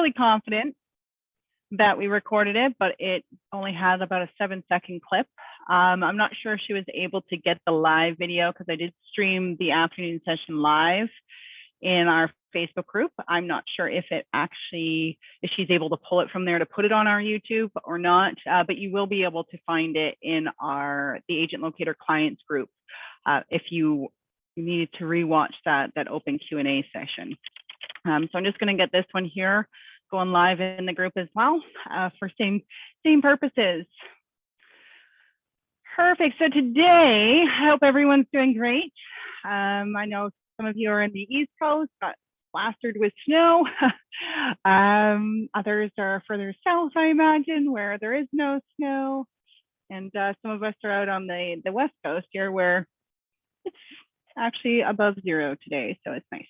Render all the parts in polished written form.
fairly confident that we recorded it, but it only has about a 7-second clip. I'm not sure if she was able to get the live video because I did stream the afternoon session live in our Facebook group. I'm not sure if she's able to pull it from there to put it on our YouTube or not, but you will be able to find it in the Agent Locator clients group if you needed to rewatch that open Q&A session. So I'm just going to get this one here going live in the group as well for same purposes. Perfect. So today, I hope everyone's doing great. I know some of you are in the East Coast, got plastered with snow. Others are further south, I imagine, where there is no snow. And some of us are out on the West Coast here where it's actually above 0 today, so it's nice.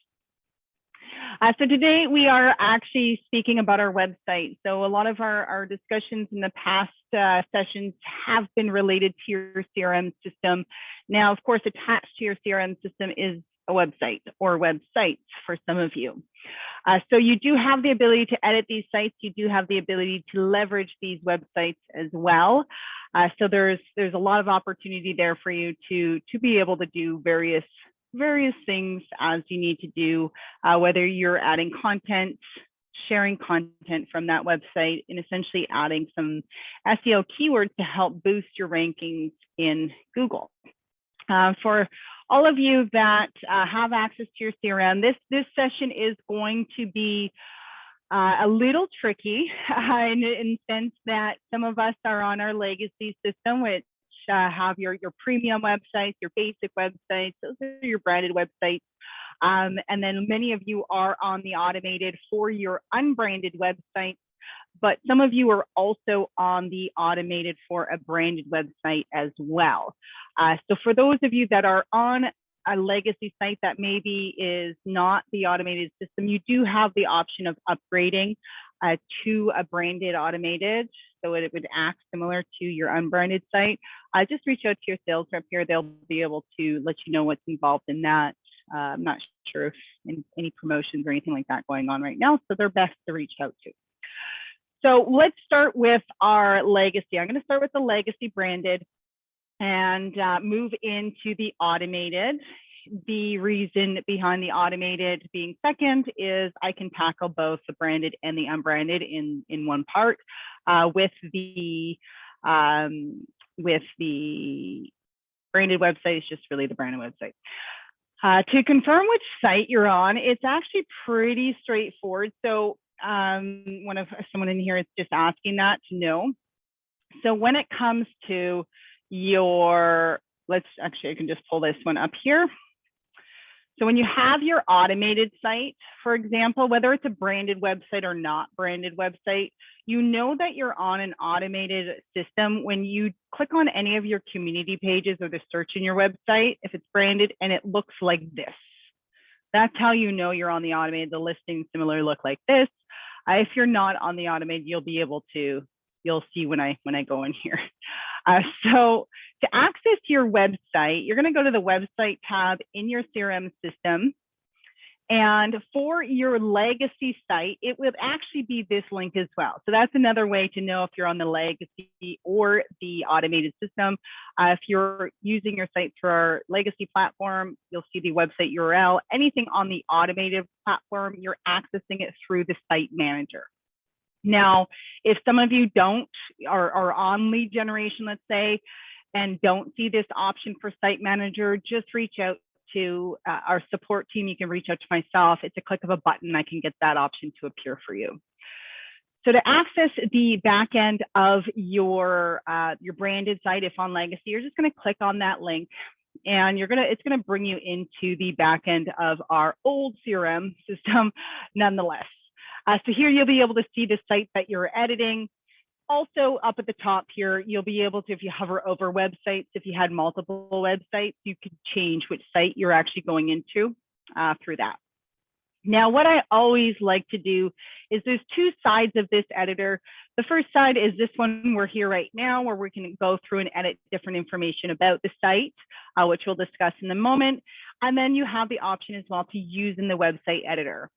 So today we are actually speaking about our website. So a lot of our discussions in the past sessions have been related to your CRM system. Now, of course, attached to your CRM system is a website or websites for some of you. So you do have the ability to edit these sites. You do have the ability to leverage these websites as well. So there's a lot of opportunity there for you to be able to do various things as you need to do, whether you're adding content, sharing content from that website, and essentially adding some SEO keywords to help boost your rankings in Google. For all of you that have access to your CRM, this session is going to be a little tricky in the sense that some of us are on our legacy system, which have your premium websites, your basic websites, those are your branded websites. And then many of you are on the automated for your unbranded website, but some of you are also on the automated for a branded website as well. So for those of you that are on a legacy site that maybe is not the automated system, you do have the option of upgrading to a branded automated, so it would act similar to your unbranded site. Just reach out to your sales rep here. They'll be able to let you know what's involved in that. I'm not sure if any promotions or anything like that going on right now, so they're best to reach out to. So let's start with our legacy. I'm going to start with the legacy branded and move into the automated. The reason behind the automated being second is I can tackle both the branded and the unbranded in one part. With the branded website, it's just really the branded website. To confirm which site you're on, it's actually pretty straightforward. So someone in here is just asking that to know. So when it comes to your, I can just pull this one up here. So when you have your automated site, for example, whether it's a branded website or not branded website, you know that you're on an automated system when you click on any of your community pages or the search in your website, if it's branded and it looks like this. That's how you know you're on the automated. The listings similarly look like this. If you're not on the automated, you'll see when I go in here. So to access your website, you're going to go to the website tab in your CRM system. And for your legacy site, it would actually be this link as well. So that's another way to know if you're on the legacy or the automated system. If you're using your site through our legacy platform, you'll see the website URL. Anything on the automated platform, you're accessing it through the site manager. Now, if some of you are on lead generation, let's say, and don't see this option for site manager, just reach out to our support team. You can reach out to myself. It's a click of a button. I can get that option to appear for you. So to access the back end of your branded site, if on legacy, you're just going to click on that link, and it's going to bring you into the back end of our old CRM system, nonetheless. So here you'll be able to see the site that you're editing. Also up at the top here, you'll be able to, if you hover over websites, if you had multiple websites, you could change which site you're actually going into through that. Now, what I always like to do is there's two sides of this editor. The first side is this one we're here right now, where we can go through and edit different information about the site, which we'll discuss in a moment. And then you have the option as well to use in the website editor.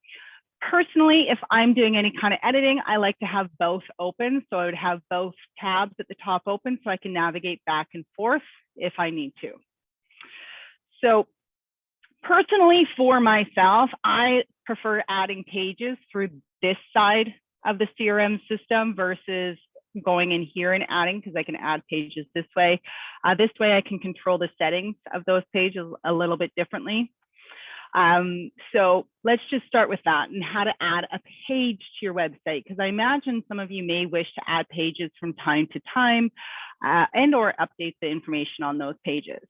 Personally, if I'm doing any kind of editing, I like to have both open. So I would have both tabs at the top open so I can navigate back and forth if I need to. So personally, for myself, I prefer adding pages through this side of the CRM system versus going in here and adding, because I can add pages this way. This way I can control the settings of those pages a little bit differently. So let's just start with that and how to add a page to your website, because I imagine some of you may wish to add pages from time to time and or update the information on those pages.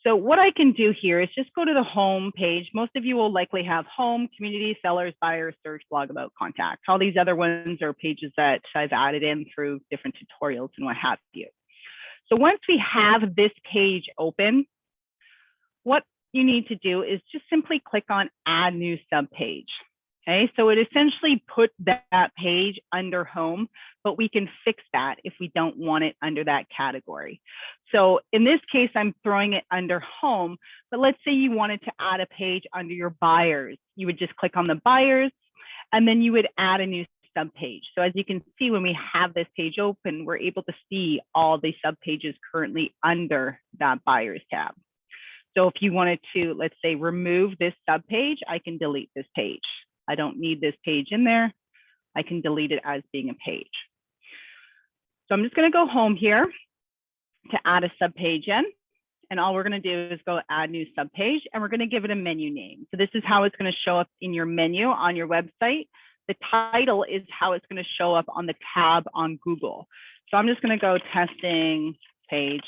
So what I can do here is just go to the home page. Most of you will likely have home, community, sellers, buyers, search, blog, about, contact. All these other ones are pages that I've added in through different tutorials and what have you. So once we have this page open, what you need to do is just simply click on add new subpage. Okay, so it essentially put that page under home, but we can fix that if we don't want it under that category. So in this case, I'm throwing it under home, but let's say you wanted to add a page under your buyers. You would just click on the buyers, and then you would add a new subpage. So as you can see, when we have this page open, we're able to see all the subpages currently under that buyers tab. So if you wanted to, let's say, remove this subpage, I can delete this page. I don't need this page in there. I can delete it as being a page. So I'm just going to go home here to add a subpage in. And all we're going to do is go add new subpage, and we're going to give it a menu name. So this is how it's going to show up in your menu on your website. The title is how it's going to show up on the tab on Google. So I'm just going to go testing page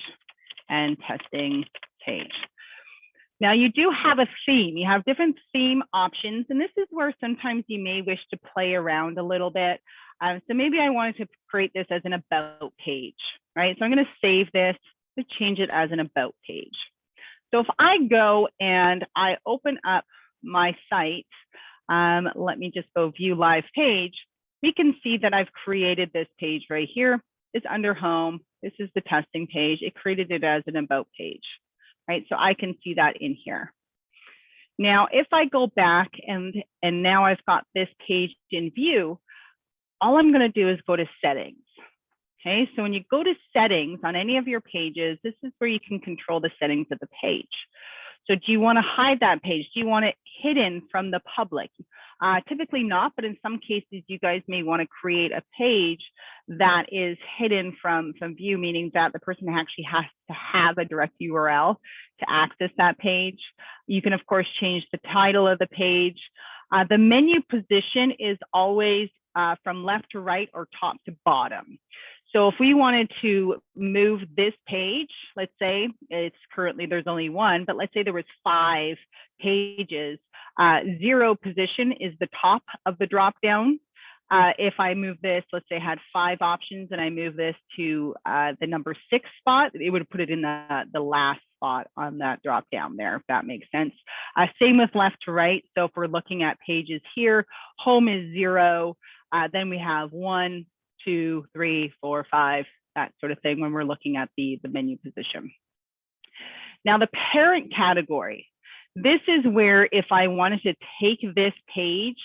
and testing page. Now you do have a theme. You have different theme options, and this is where sometimes you may wish to play around a little bit. So maybe I wanted to create this as an about page, right? So I'm going to save this to change it as an about page. So if I go and I open up my site, let me just go view live page, we can see that I've created this page right here. It's under home. This is the testing page. It created it as an about page. Right, so I can see that in here. Now, if I go back and now I've got this page in view, all I'm going to do is go to settings. Okay, so when you go to settings on any of your pages, this is where you can control the settings of the page. So do you want to hide that page? Do you want it hidden from the public? Typically not, but in some cases, you guys may want to create a page that is hidden from view, meaning that the person actually has to have a direct URL to access that page. You can, of course, change the title of the page. The menu position is always from left to right or top to bottom. So if we wanted to move this page, let's say it's currently, there's only one, but let's say there was 5 pages, 0 position is the top of the drop down. If I move this, let's say I had 5 options and I move this to the number 6 spot, it would put it in the last spot on that drop down there, if that makes sense. Same with left to right. So if we're looking at pages here, home is 0, then we have 1, 2, 3, 4, 5, that sort of thing when we're looking at the menu position. Now the parent category, this is where if I wanted to take this page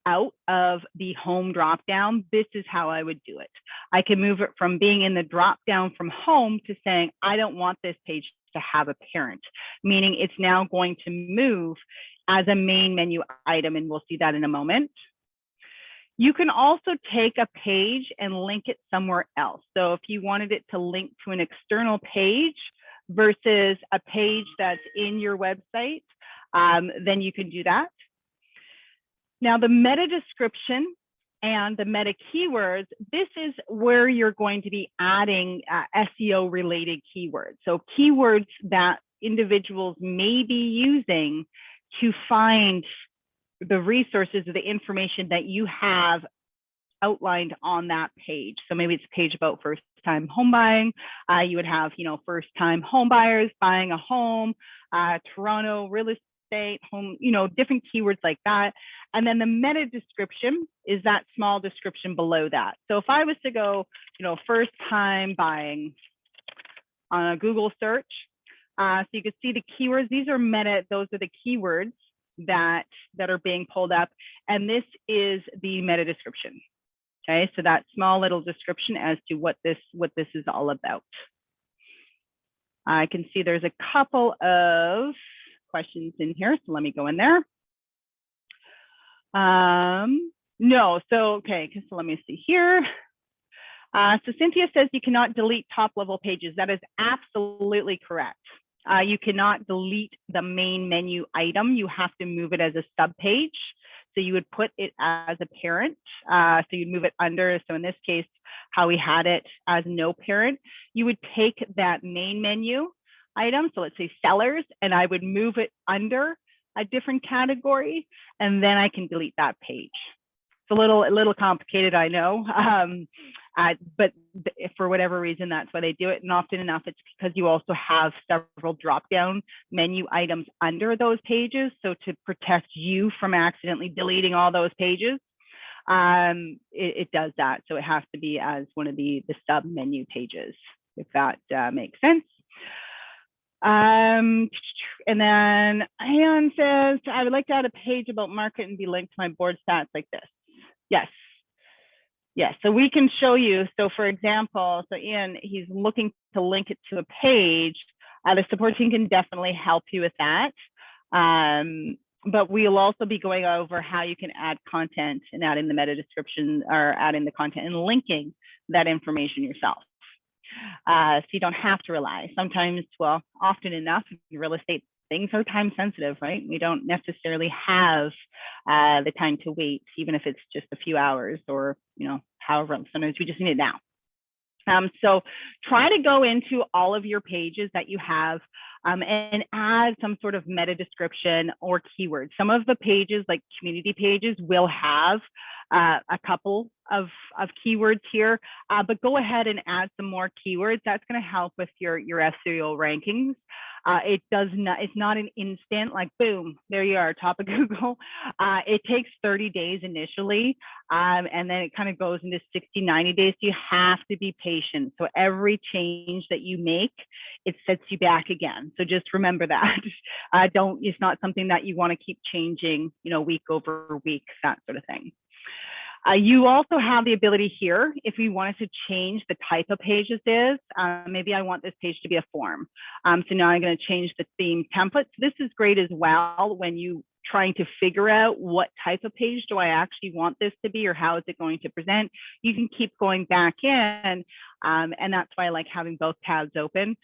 out of the home dropdown, this is how I would do it. I can move it from being in the dropdown from home to saying, I don't want this page to have a parent, meaning it's now going to move as a main menu item, and we'll see that in a moment. You can also take a page and link it somewhere else. So if you wanted it to link to an external page versus a page that's in your website, then you can do that. Now the meta description and the meta keywords, this is where you're going to be adding SEO related keywords. So keywords that individuals may be using to find the resources or the information that you have outlined on that page. So maybe it's a page about first-time home buying. You would have, first-time home buyers buying a home, Toronto real estate, home, different keywords like that. And then the meta description is that small description below that. So if I was to go, first-time buying on a Google search, so you can see the keywords. These are meta, those are the keywords that are being pulled up. And this is the meta description. Okay, so that small little description as to what this is all about. I can see there's a couple of questions in here, so let me go in there. No, so okay, so let me see here. So Cynthia says you cannot delete top level pages. That is absolutely correct. You cannot delete the main menu item. You have to move it as a sub page. So you would put it as a parent. So you'd move it under. So in this case, how we had it as no parent, you would take that main menu item. So let's say sellers, and I would move it under a different category, and then I can delete that page. It's a little complicated, I know, but for whatever reason, that's why they do it. And often enough, it's because you also have several drop-down menu items under those pages. So to protect you from accidentally deleting all those pages, it does that. So it has to be as one of the sub-menu pages, if that makes sense. And then Anne says, I would like to add a page about market and be linked to my board stats like this. Yes. Yes, so we can show you. So for example, so Ian, he's looking to link it to a page. The support team can definitely help you with that. But we'll also be going over how you can add content and add in the meta description or add in the content and linking that information yourself. So you don't have to rely. Sometimes, well, often enough, in real estate, things are time sensitive, right? We don't necessarily have the time to wait, even if it's just a few hours or, however, sometimes we just need it now. So try to go into all of your pages that you have and add some sort of meta description or keywords. Some of the pages, like community pages, will have a couple of keywords here, but go ahead and add some more keywords. That's going to help with your SEO rankings. It's not an instant, like boom, there you are, top of Google. It takes 30 days initially, and then it kind of goes into 60, 90 days. So you have to be patient. So every change that you make, it sets you back again. So just remember that. It's not something that you want to keep changing, week over week, that sort of thing. You also have the ability here, if we wanted to change the type of page this is, maybe I want this page to be a form. So now I'm going to change the theme template. So this is great as well when you trying to figure out what type of page do I actually want this to be, or how is it going to present. You can keep going back in, and that's why I like having both tabs open,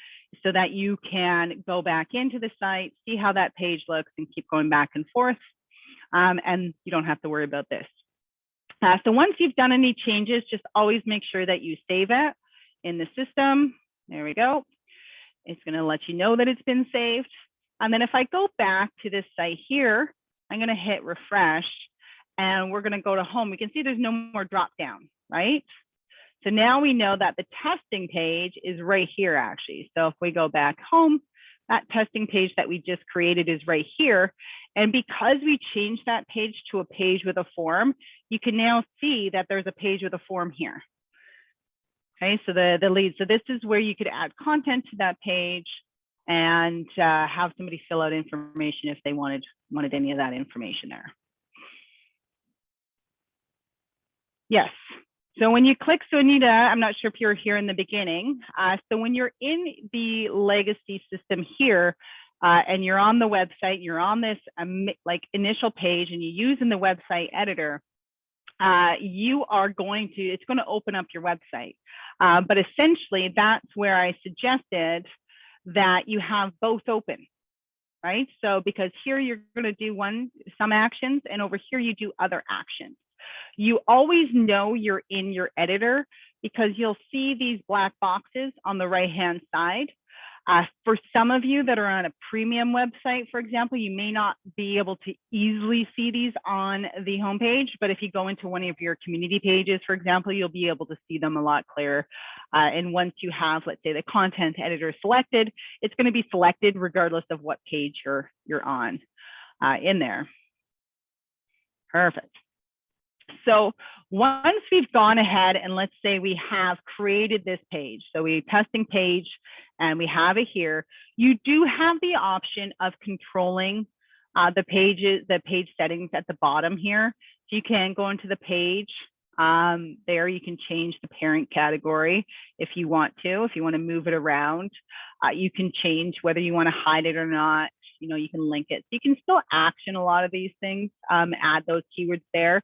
so that you can go back into the site, see how that page looks, and keep going back and forth, and you don't have to worry about this. So once you've done any changes, just always make sure that you save it in the system. There we go. It's going to let you know that it's been saved. And then if I go back to this site here, I'm going to hit refresh, and we're going to go to home. We can see there's no more drop down, right? So now we know that the testing page is right here, actually. So if we go back home, that testing page that we just created is right here. And because we changed that page to a page with a form, you can now see that there's a page with a form here. Okay, so the lead. So this is where you could add content to that page and have somebody fill out information if they wanted any of that information there. Yes. So when you click, so Anita, I'm not sure if you're here in the beginning. So when you're in the legacy system here, and you're on the website, you're on this like initial page, and you use in the website editor, it's going to open up your website. But essentially, that's where I suggested that you have both open, right? So because here you're going to do some actions, and over here you do other actions. You always know you're in your editor because you'll see these black boxes on the right-hand side. For some of you that are on a premium website, for example, you may not be able to easily see these on the homepage, but if you go into one of your community pages, for example, you'll be able to see them a lot clearer. And once you have, let's say, the content editor selected, it's going to be selected regardless of what page you're on in there. Perfect. So once we've gone ahead and let's say we have created this page, so we testing page and we have it here, you do have the option of controlling the page settings at the bottom here. So you can go into the page. There you can change the parent category if you want to move it around. You can change whether you want to hide it or not. You can link it. So you can still action a lot of these things, add those keywords there.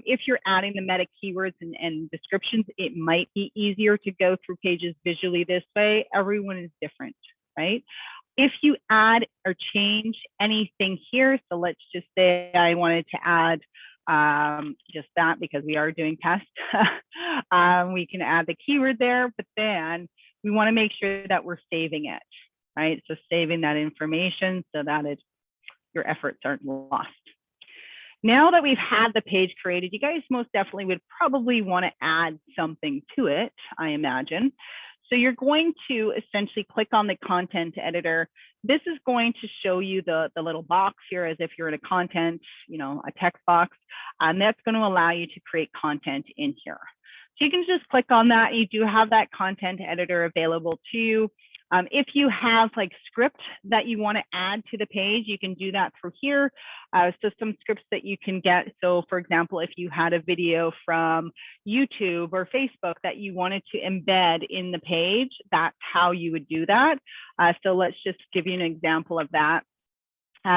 If you're adding the meta keywords and descriptions, it might be easier to go through pages visually this way. Everyone is different, right? If you add or change anything here, so let's just say I wanted to add just that because we are doing tests, we can add the keyword there, but then we want to make sure that we're saving it, right? So saving that information so that your efforts aren't lost. Now that we've had the page created, you guys most definitely would probably want to add something to it, I imagine. So you're going to essentially click on the content editor. This is going to show you the little box here as if you're in a content, a text box, and that's going to allow you to create content in here. So you can just click on that. You do have that content editor available to you. If you have like script that you want to add to the page, you can do that through here. So some scripts that you can get. So for example, if you had a video from YouTube or Facebook that you wanted to embed in the page, that's how you would do that. So let's just give you an example of that.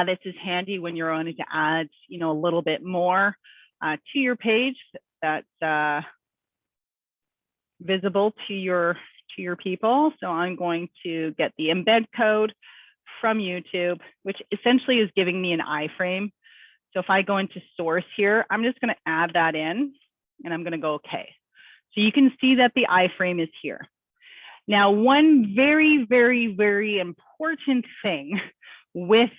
This is handy when you're wanting to add, a little bit more to your page that's visible to your people. So I'm going to get the embed code from YouTube, which essentially is giving me an iframe. So if I go into source here, I'm just going to add that in and I'm going to go okay. So you can see that the iframe is here. Now, one very, very, very important thing with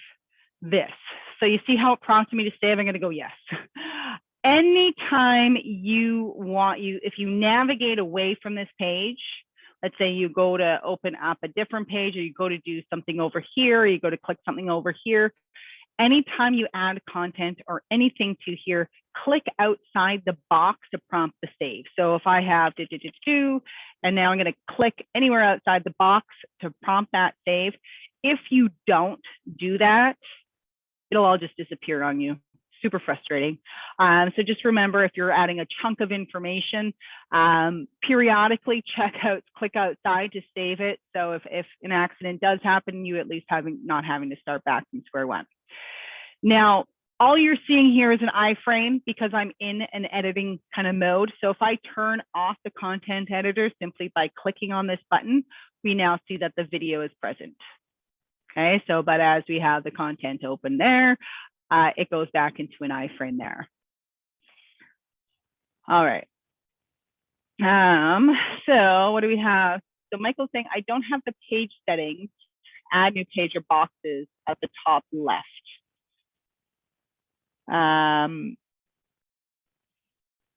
this. So you see how it prompted me to save? I'm going to go yes. Anytime if you navigate away from this page, let's say you go to open up a different page or you go to do something over here, or you go to click something over here. Anytime you add content or anything to here, click outside the box to prompt the save. So if I have and now I'm going to click anywhere outside the box to prompt that save. If you don't do that, it'll all just disappear on you. Super frustrating. So just remember, if you're adding a chunk of information, periodically click outside to save it. So if an accident does happen, you at least not having to start back from square one. Now, all you're seeing here is an iframe because I'm in an editing kind of mode. So if I turn off the content editor simply by clicking on this button, we now see that the video is present. Okay, so but as we have the content open there, it goes back into an iframe there. All right. So what do we have? So Michael's saying, I don't have the page settings, add new page or boxes at the top left.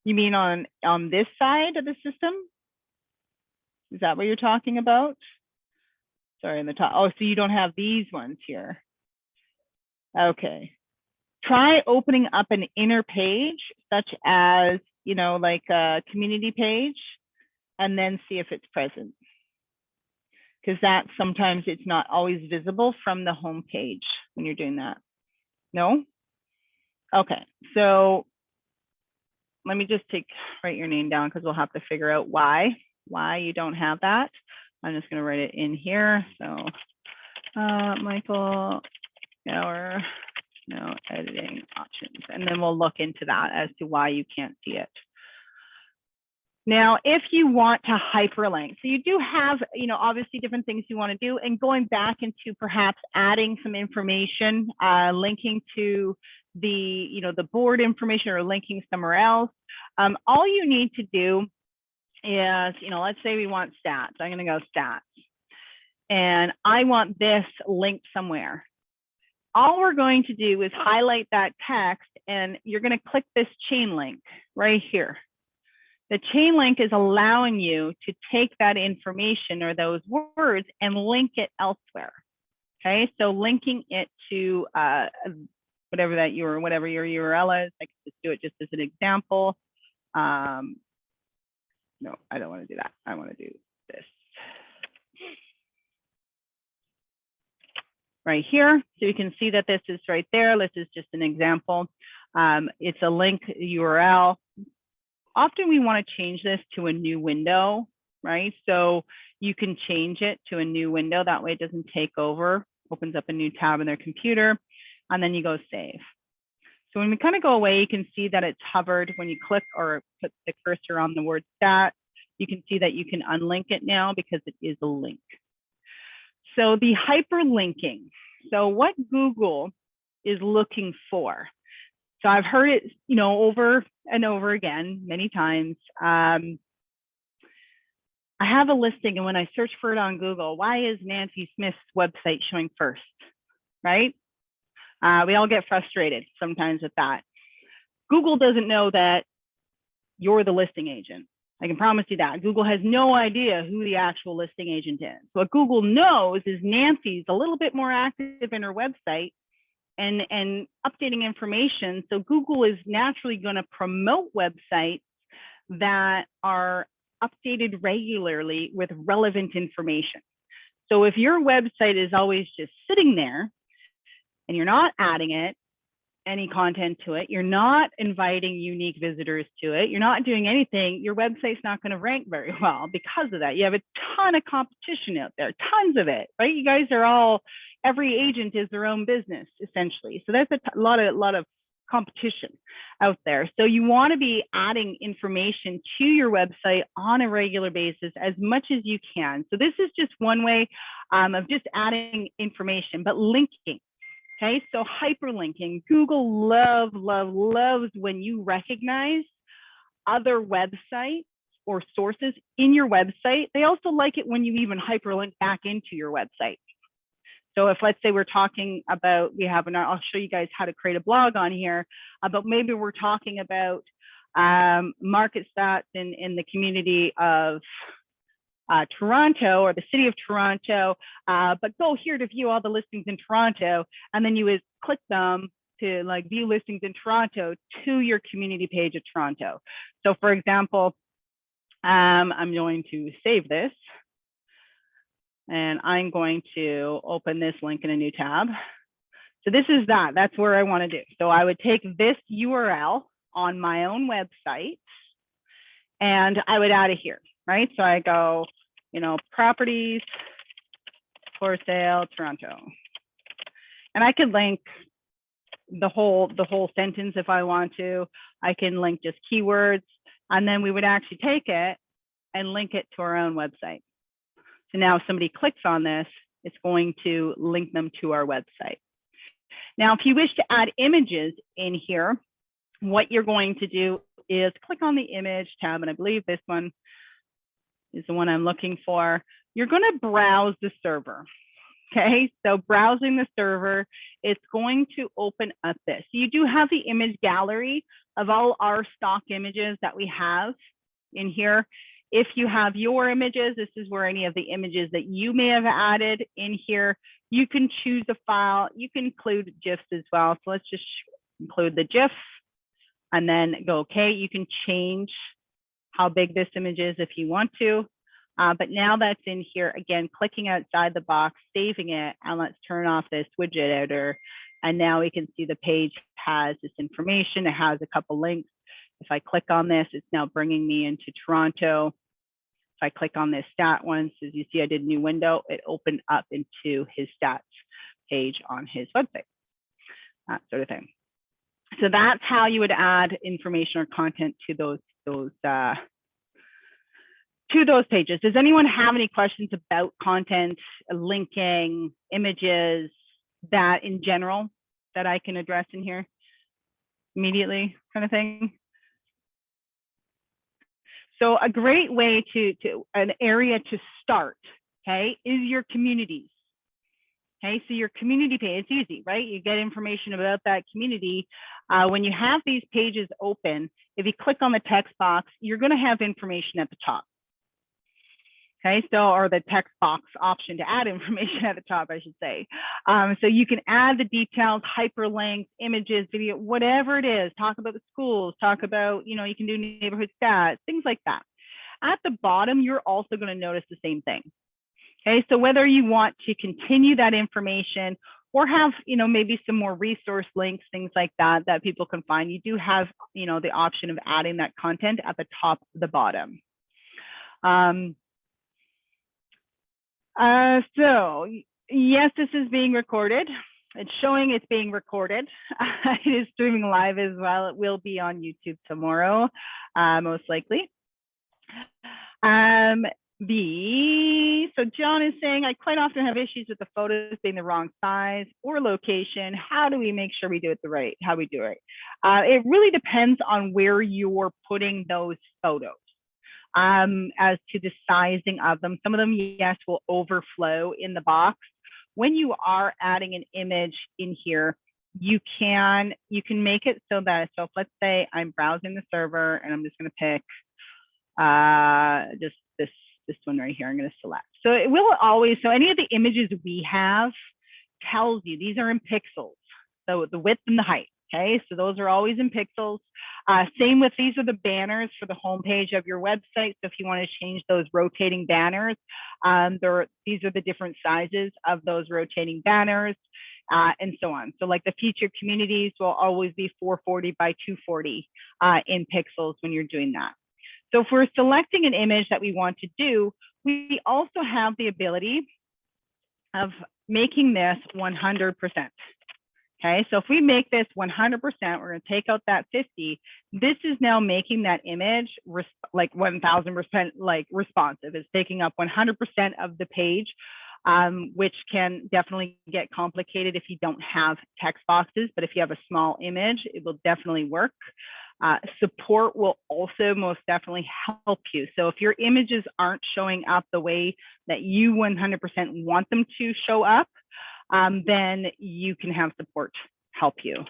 You mean on this side of the system? Is that what you're talking about? Sorry, in the top. Oh, so you don't have these ones here. Okay. Try opening up an inner page, such as, like a community page, and then see if it's present. Because that sometimes it's not always visible from the home page when you're doing that. No? Okay, so let me just write your name down because we'll have to figure out why you don't have that. I'm just going to write it in here. So Michael Gower, no editing options, and then we'll look into that as to why you can't see it. Now, if you want to hyperlink, so you do have, obviously different things you want to do, and going back into perhaps adding some information, linking to the, the board information or linking somewhere else. All you need to do is, let's say we want stats. I'm going to go stats, and I want this linked somewhere. All we're going to do is highlight that text, and you're going to click this chain link right here. The chain link is allowing you to take that information or those words and link it elsewhere. Okay, so linking it to whatever your URL is. I can just do it just as an example. No, I don't want to do that. I want to do this. right here. So you can see that this is right there. This is just an example. It's a link URL. Often we want to change this to a new window, right? So you can change it to a new window. That way it doesn't take over, opens up a new tab in their computer, and then you go save. So when we kind of go away, you can see that it's hovered. When you click or put the cursor on the word stat, you can see that you can unlink it now because it is a link. So the hyperlinking. So what Google is looking for. So I've heard it, over and over again, many times. I have a listing, and when I search for it on Google, why is Nancy Smith's website showing first, right? We all get frustrated sometimes with that. Google doesn't know that you're the listing agent. I can promise you that. Google has no idea who the actual listing agent is. What Google knows is Nancy's a little bit more active in her website and updating information. So Google is naturally going to promote websites that are updated regularly with relevant information. So if your website is always just sitting there and you're not adding any content to it, you're not inviting unique visitors to it, you're not doing anything, your website's not going to rank very well because of that. You have a ton of competition out there, tons of it, right? You guys are all, every agent is their own business essentially. So there's a lot of competition out there. So you want to be adding information to your website on a regular basis as much as you can. So this is just one way of just adding information, but linking. Okay, so hyperlinking. Google loves when you recognize other websites or sources in your website. They also like it when you even hyperlink back into your website. So if, let's say we're talking about, I'll show you guys how to create a blog on here, but maybe we're talking about market stats in the community of Toronto or the city of Toronto, but go here to view all the listings in Toronto, and then you would click them to view listings in Toronto to your community page of Toronto. So for example, I'm going to save this, and I'm going to open this link in a new tab. So this is that's where I want to do. So I would take this URL on my own website and I would add it here, right? So I go, properties for sale, Toronto. And I could link the whole sentence if I want to. I can link just keywords, and then we would actually take it and link it to our own website. So now if somebody clicks on this, it's going to link them to our website. Now, if you wish to add images in here, what you're going to do is click on the image tab, and I believe this one is the one I'm looking for. You're going to browse the server. Okay, so browsing the server, it's going to open up this. You do have the image gallery of all our stock images that we have in here. If you have your images, this is where any of the images that you may have added in here. You can choose a file. You can include GIFs as well. So let's just include the GIF and then go okay. You can change how big this image is if you want to. But now that's in here, again, clicking outside the box, saving it, and let's turn off this widget editor. And now we can see the page has this information. It has a couple links. If I click on this, it's now bringing me into Toronto. If I click on this stat one, so as you see, I did a new window, it opened up into his stats page on his website, that sort of thing. So that's how you would add information or content to those pages. Does anyone have any questions about content, linking, images, that in general that I can address in here immediately, kind of thing? So a great way to an area to start, okay, is your communities. Okay, so your community page, it's easy, right? You get information about that community. When you have these pages open, if you click on the text box, you're going to have information at the top. Okay, so, or the text box option to add information at the top, I should say. So you can add the details, hyperlinks, images, video, whatever it is, talk about the schools, talk about, you can do neighborhood stats, things like that. At the bottom, you're also going to notice the same thing. Okay, so whether you want to continue that information or have, maybe some more resource links, things like that, that people can find. You do have, the option of adding that content at the top, the bottom. So yes, this is being recorded. It's showing it's being recorded. It is streaming live as well. It will be on YouTube tomorrow, most likely. So John is saying, I quite often have issues with the photos being the wrong size or location. How do we make sure we do it how we do it? It really depends on where you're putting those photos. As to the sizing of them. Some of them, yes, will overflow in the box. When you are adding an image in here, you can make it so that, so if let's say I'm browsing the server and I'm just going to pick just this one right here, I'm going to select. So it will always, so any of the images we have tells you these are in pixels. So the width and the height. Okay, so those are always in pixels. Same with, these are the banners for the homepage of your website. So if you want to change those rotating banners, these are the different sizes of those rotating banners, and so on. So like the featured communities will always be 440 by 240 in pixels when you're doing that. So if we're selecting an image that we want to do, we also have the ability of making this 100%. Okay, so if we make this 100%, we're going to take out that 50. This is now making that image like 1000% like responsive. It's taking up 100% of the page, which can definitely get complicated if you don't have text boxes. But if you have a small image, it will definitely work. Support will also most definitely help you. So if your images aren't showing up the way that you 100% want them to show up, then you can have support help you.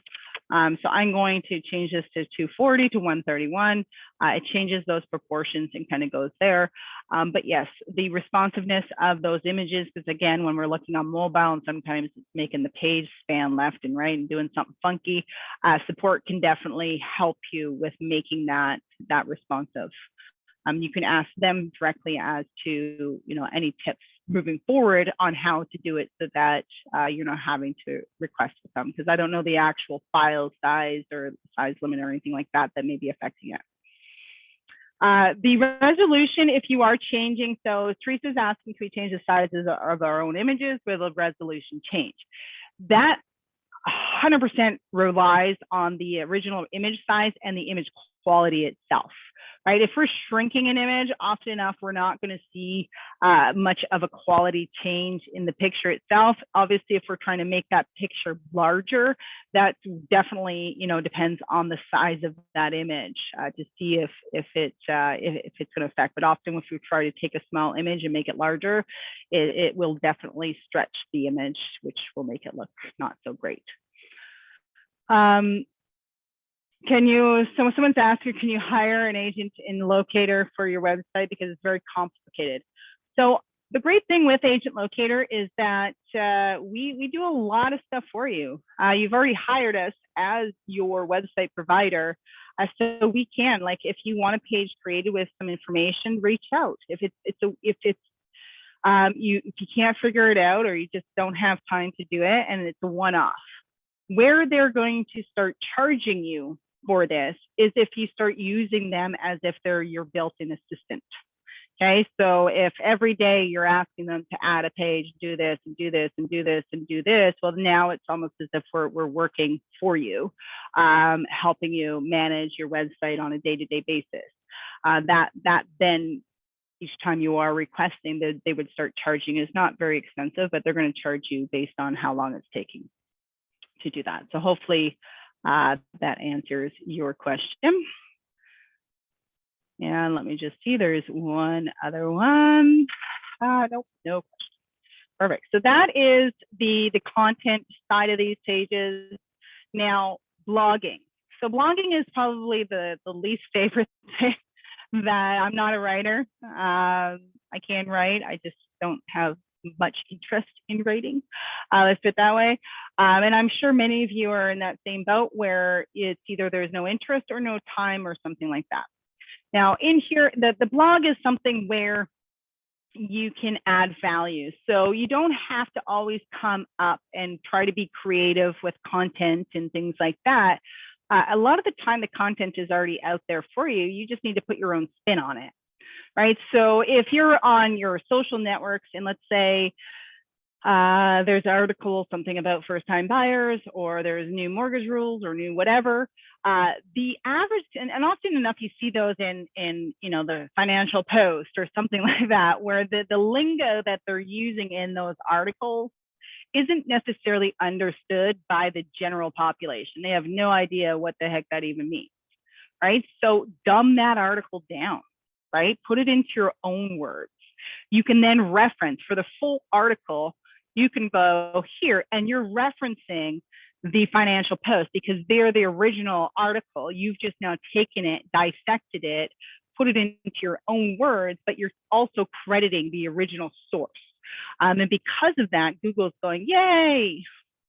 So I'm going to change this to 240 to 131. It changes those proportions and kind of goes there. But yes, the responsiveness of those images, because again, when we're looking on mobile and sometimes it's making the page span left and right and doing something funky, support can definitely help you with making that responsive. You can ask them directly as to, any tips moving forward on how to do it so that you're not having to request with them, because I don't know the actual file size or size limit or anything like that may be affecting it. The resolution, if you are changing, so Teresa's asking, can we change the sizes of our own images with a resolution change? That 100% relies on the original image size and the image quality itself, right? If we're shrinking an image, often enough, we're not going to see much of a quality change in the picture itself. Obviously, if we're trying to make that picture larger, that definitely, depends on the size of that image to see if it's going to affect. But often, if we try to take a small image and make it larger, it will definitely stretch the image, which will make it look not so great. Someone's asking, can you hire an agent in Locator for your website? Because it's very complicated. So the great thing with Agent Locator is that we do a lot of stuff for you. You've already hired us as your website provider. So we can, like, if you want a page created with some information, reach out. If you can't figure it out or you just don't have time to do it and it's a one-off, where they're going to start charging you for this is if you start using them as if they're your built-in assistant. Okay, so if every day you're asking them to add a page, do this and do this and do this and do this, well, now it's almost as if we're working for you, helping you manage your website on a day-to-day basis. That then each time you are requesting that they would start charging is not very expensive, but they're going to charge you based on how long it's taking to do that. So hopefully that answers your question. And let me just see, there's one other one. Nope, no question. Perfect. So that is the content side of these pages. Now, blogging. So blogging is probably the least favorite thing. That I'm not a writer. I can write, I just don't have much interest in writing. Let's put it that way. And I'm sure many of you are in that same boat where it's either there's no interest or no time or something like that. Now in here, the blog is something where you can add value. So you don't have to always come up and try to be creative with content and things like that. A lot of the time, the content is already out there for you. You just need to put your own spin on it, right? So if you're on your social networks and let's say there's an article, something about first-time buyers, or there's new mortgage rules or new whatever. The average, and often enough, you see those in the Financial Post or something like that, where the lingo that they're using in those articles isn't necessarily understood by the general population. They have no idea what the heck that even means, right? So dumb that article down, right? Put it into your own words. You can then reference for the full article. You can go here and you're referencing the Financial Post because they're the original article. You've just now taken it, dissected it, put it into your own words, but you're also crediting the original source. And because of that, Google's going, yay,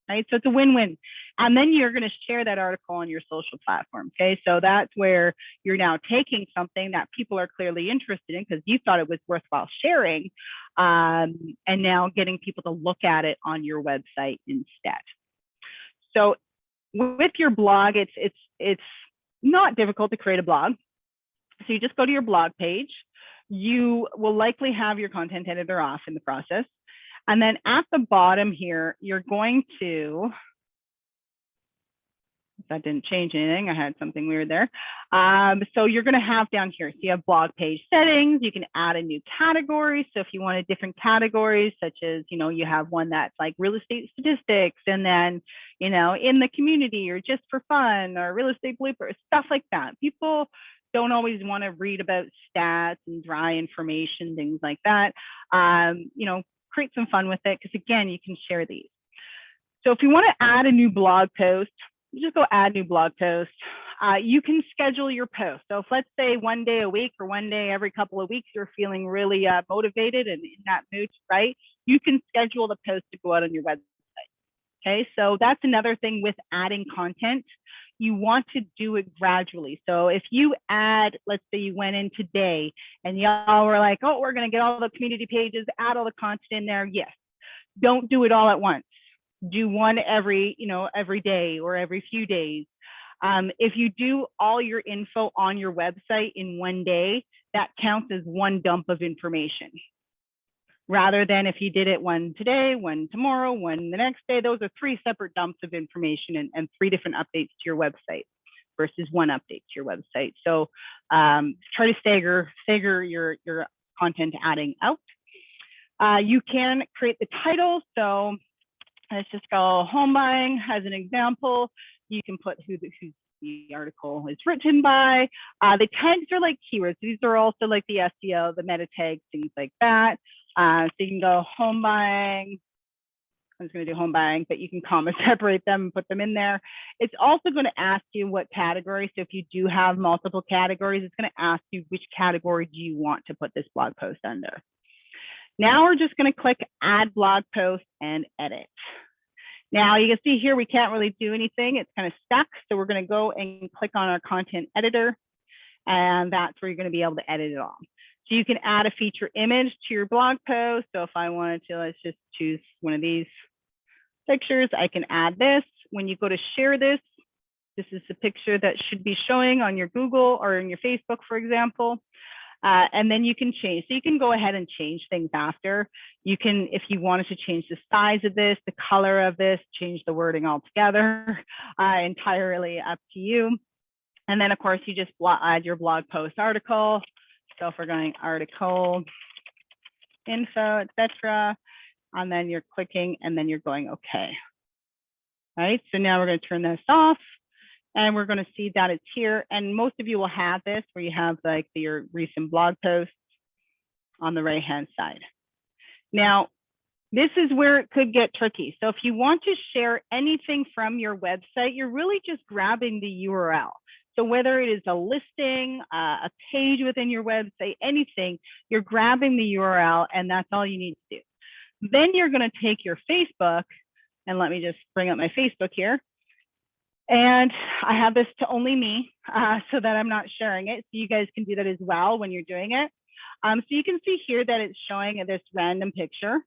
right? So it's a win-win. And then you're going to share that article on your social platform, okay? So that's where you're now taking something that people are clearly interested in because you thought it was worthwhile sharing, and now getting people to look at it on your website instead. So with your blog, it's not difficult to create a blog. So you just go to your blog page. You will likely have your content editor off in the process. And then at the bottom here, you're going to, that didn't change anything. I had something weird there. So you're going to have down here, so you have blog page settings. You can add a new category. So if you wanted different categories, such as, you have one that's like real estate statistics, and then, in the community or just for fun or real estate bloopers, stuff like that. People don't always want to read about stats and dry information, things like that. Create some fun with it because, again, you can share these. So if you want to add a new blog post, you just go add new blog post. You can schedule your post. So if let's say one day a week or one day every couple of weeks, you're feeling really motivated and in that mood, right? You can schedule the post to go out on your website. Okay, so that's another thing with adding content. You want to do it gradually. So if you add, let's say you went in today and y'all were like, oh, we're going to get all the community pages, add all the content in there. Yes. Don't do it all at once. Do one every day or every few days. If you do all your info on your website in one day, that counts as one dump of information. Rather than if you did it one today, one tomorrow, one the next day, those are three separate dumps of information and three different updates to your website versus one update to your website. So try to stagger your content adding out. You can create the title. So let's just go home buying as an example. You can put who the article is written by. The tags are like keywords. These are also like the SEO, the meta tags, things like that. So you can go home buying. I'm just going to do home buying, but you can comma separate them and put them in there. It's also going to ask you what category. So if you do have multiple categories, it's going to ask you which category do you want to put this blog post under. Now we're just going to click add blog post and edit. Now you can see here we can't really do anything. It's kind of stuck. So we're going to go and click on our content editor, and that's where you're going to be able to edit it all. So you can add a feature image to your blog post. So if I wanted to, let's just choose one of these pictures. I can add this. When you go to share this, this is the picture that should be showing on your Google or in your Facebook, for example. And then you can change. So you can go ahead and change things after. You can, if you wanted to change the size of this, the color of this, change the wording altogether, entirely up to you. And then, of course, you just add your blog post article. So if we're going article, info, etc., and then you're clicking, and then you're going OK. Right. So now we're going to turn this off. And we're going to see that it's here. And most of you will have this where you have like your recent blog posts on the right-hand side. Now, this is where it could get tricky. So if you want to share anything from your website, you're really just grabbing the URL. So whether it is a listing, a page within your website, anything, you're grabbing the URL, and that's all you need to do. Then you're going to take your Facebook, and let me just bring up my Facebook here. And I have this to only me so that I'm not sharing it. So you guys can do that as well when you're doing it. So you can see here that it's showing this random picture.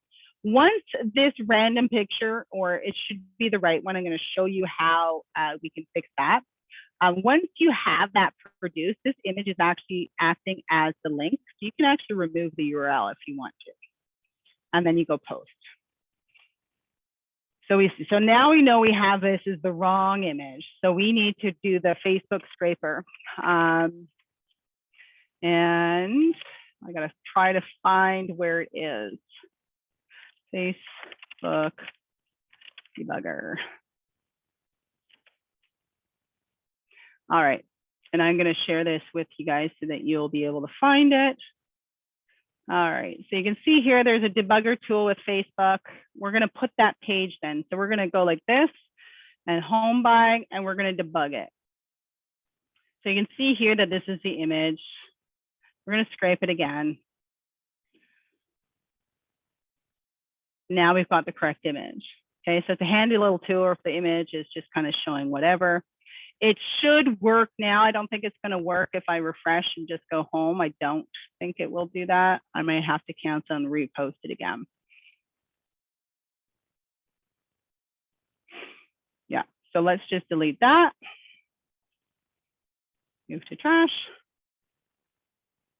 Once this random picture, or it should be the right one, I'm going to show you how we can fix that. Once you have that produced, this image is actually acting as the link. So you can actually remove the URL if you want to. And then you go post. So now we know we have this is the wrong image. So we need to do the Facebook scraper. And I gotta try to find where it is. Facebook debugger. All right, and I'm gonna share this with you guys so that you'll be able to find it. All right, so you can see here, there's a debugger tool with Facebook. We're gonna put that page then. So we're gonna go like this and home by, and we're gonna debug it. So you can see here that this is the image. We're gonna scrape it again. Now we've got the correct image. Okay, so it's a handy little tool if the image is just kind of showing whatever. It should work now. I don't think it's going to work if I refresh and just go home. I don't think it will do that. I may have to cancel and repost it again. Yeah, so let's just delete that. Move to trash.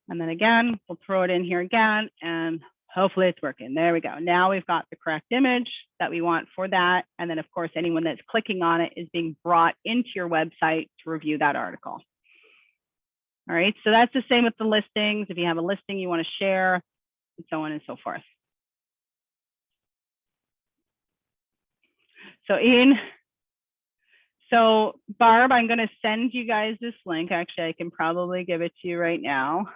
And then again, we'll throw it in here again, and hopefully it's working. There we go. Now we've got the correct image that we want for that. And then of course, anyone that's clicking on it is being brought into your website to review that article. All right, so that's the same with the listings. If you have a listing you want to share, and so on and so forth. So Barb, I'm going to send you guys this link. Actually, I can probably give it to you right now.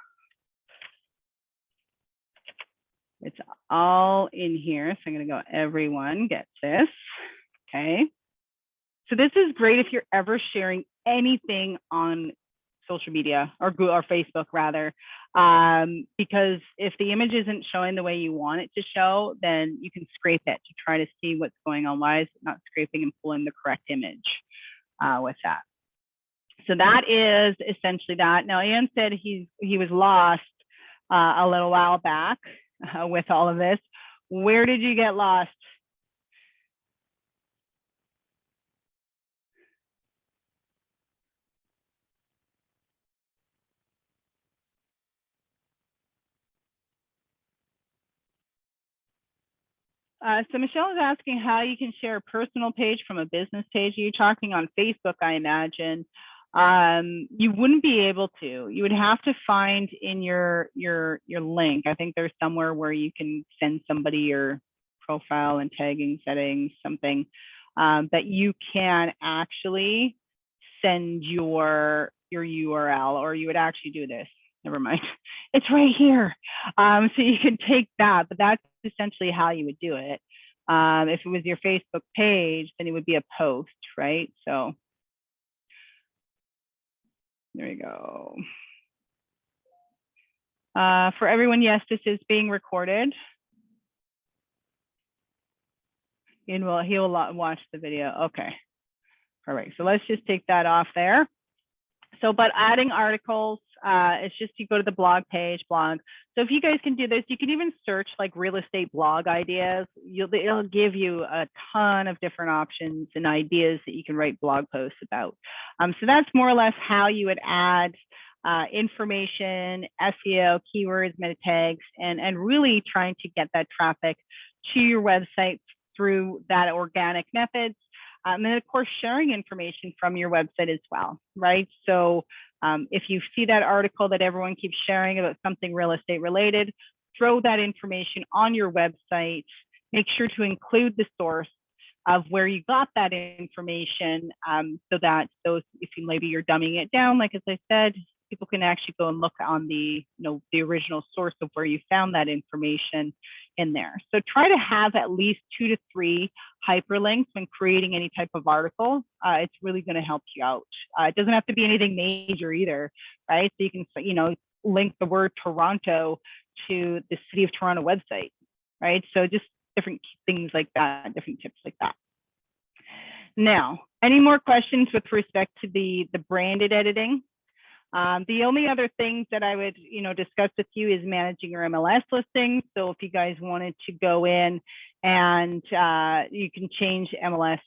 It's all in here. So I'm going to go, everyone gets this. Okay. So this is great if you're ever sharing anything on social media or Google or Facebook rather, because if the image isn't showing the way you want it to show, then you can scrape it to try to see what's going on. Why is it not scraping and pulling the correct image with that? So that is essentially that. Now, Ian said he was lost a little while back with all of this. Where did you get lost? So Michelle is asking how you can share a personal page from a business page. You're talking on Facebook, I imagine. You wouldn't be able to. You would have to find in your link. I think there's somewhere where you can send somebody your profile and tagging settings, something that you can actually send your URL, or you would actually do this. Never mind, it's right here. So you can take that, but that's essentially how you would do it. If it was your Facebook page, then it would be a post, right? So there you go. For everyone, yes, this is being recorded. He will watch the video. Okay, perfect. So let's just take that off there. So, but adding articles, it's just you go to the blog page, blog. So if you guys can do this, you can even search like real estate blog ideas. It'll give you a ton of different options and ideas that you can write blog posts about. So that's more or less how you would add information, SEO, keywords, meta tags, and really trying to get that traffic to your website through that organic methods. And then, of course, sharing information from your website as well, right? So if you see that article that everyone keeps sharing about something real estate related, throw that information on your website. Make sure to include the source of where you got that information, so that those, if you maybe you're dumbing it down, like as I said, people can actually go and look on the the original source of where you found that information in there. So try to have at least 2 to 3 hyperlinks when creating any type of article. It's really going to help you out. It doesn't have to be anything major either, right? So you can link the word Toronto to the City of Toronto website, right? So just different things like that, different tips like that. Now, any more questions with respect to the branded editing? The only other things that I would, discuss with you is managing your MLS listings. So if you guys wanted to go in and you can change MLS,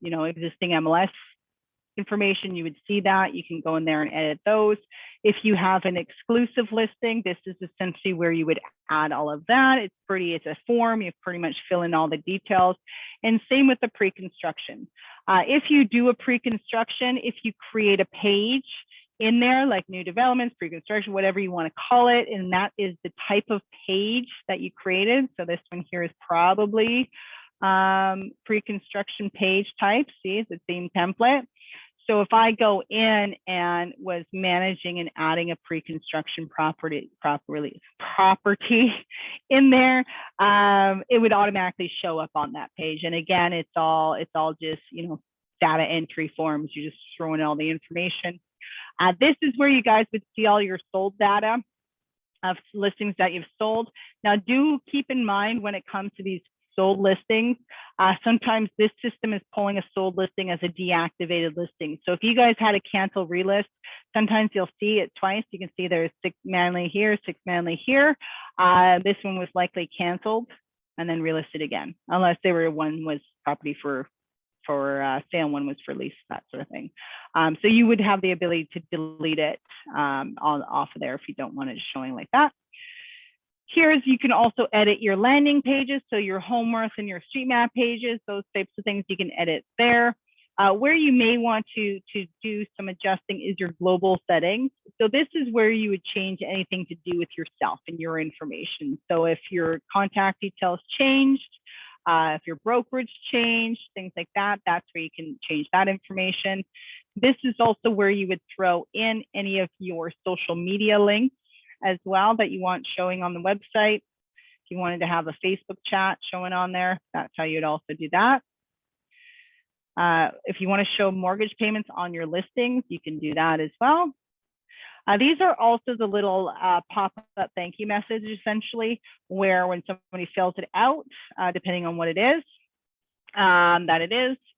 existing MLS information, you would see that. You can go in there and edit those. If you have an exclusive listing, this is essentially where you would add all of that. It's a form. You pretty much fill in all the details. And same with the pre-construction. If you do a pre-construction, if you create a page in there, like new developments, pre-construction, whatever you want to call it, and that is the type of page that you created. So this one here is probably pre-construction page type. See, it's the same template. So if I go in and was managing and adding a pre-construction property in there, it would automatically show up on that page. And again, it's all just, data entry forms. You just throw in all the information. This is where you guys would see all your sold data of listings that you've sold. Now, do keep in mind when it comes to these sold listings, sometimes this system is pulling a sold listing as a deactivated listing. So if you guys had a cancel relist, sometimes you'll see it twice. You can see there's 6 manually here, 6 manually here. This one was likely canceled and then relisted again, unless one was property for sale, one was for lease, that sort of thing. So you would have the ability to delete it off of there if you don't want it showing like that. You can also edit your landing pages, so your home worth and your street map pages, those types of things you can edit there. Where you may want to do some adjusting is your global settings. So this is where you would change anything to do with yourself and your information. So if your contact details changed, if your brokerage changed, things like that, that's where you can change that information. This is also where you would throw in any of your social media links as well that you want showing on the website. If you wanted to have a Facebook chat showing on there, that's how you'd also do that. If you want to show mortgage payments on your listings, you can do that as well. These are also the little pop-up thank you message, essentially, where when somebody fills it out, depending on what it is,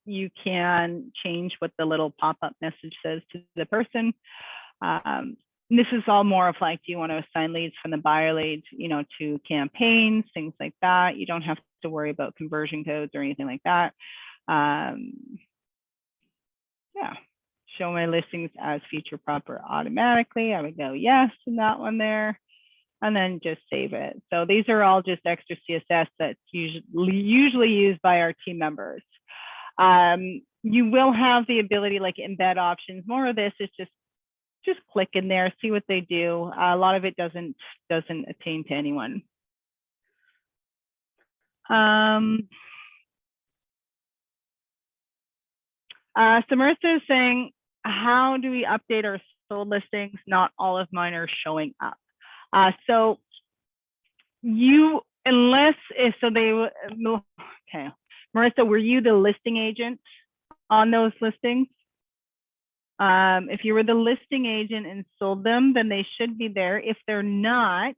you can change what the little pop-up message says to the person. This is all more of like, do you want to assign leads from the buyer leads, to campaigns, things like that. You don't have to worry about conversion codes or anything like that. Yeah, show my listings as feature proper automatically. I would go yes in that one there, and then just save it. So these are all just extra CSS that's usually used by our team members. You will have the ability, like embed options. More of this is just click in there, see what they do. A lot of it doesn't attain to anyone. So Marissa is saying, how do we update our sold listings? Not all of mine are showing up. Okay. Marissa, were you the listing agent on those listings? If you were the listing agent and sold them, then they should be there. If they're not,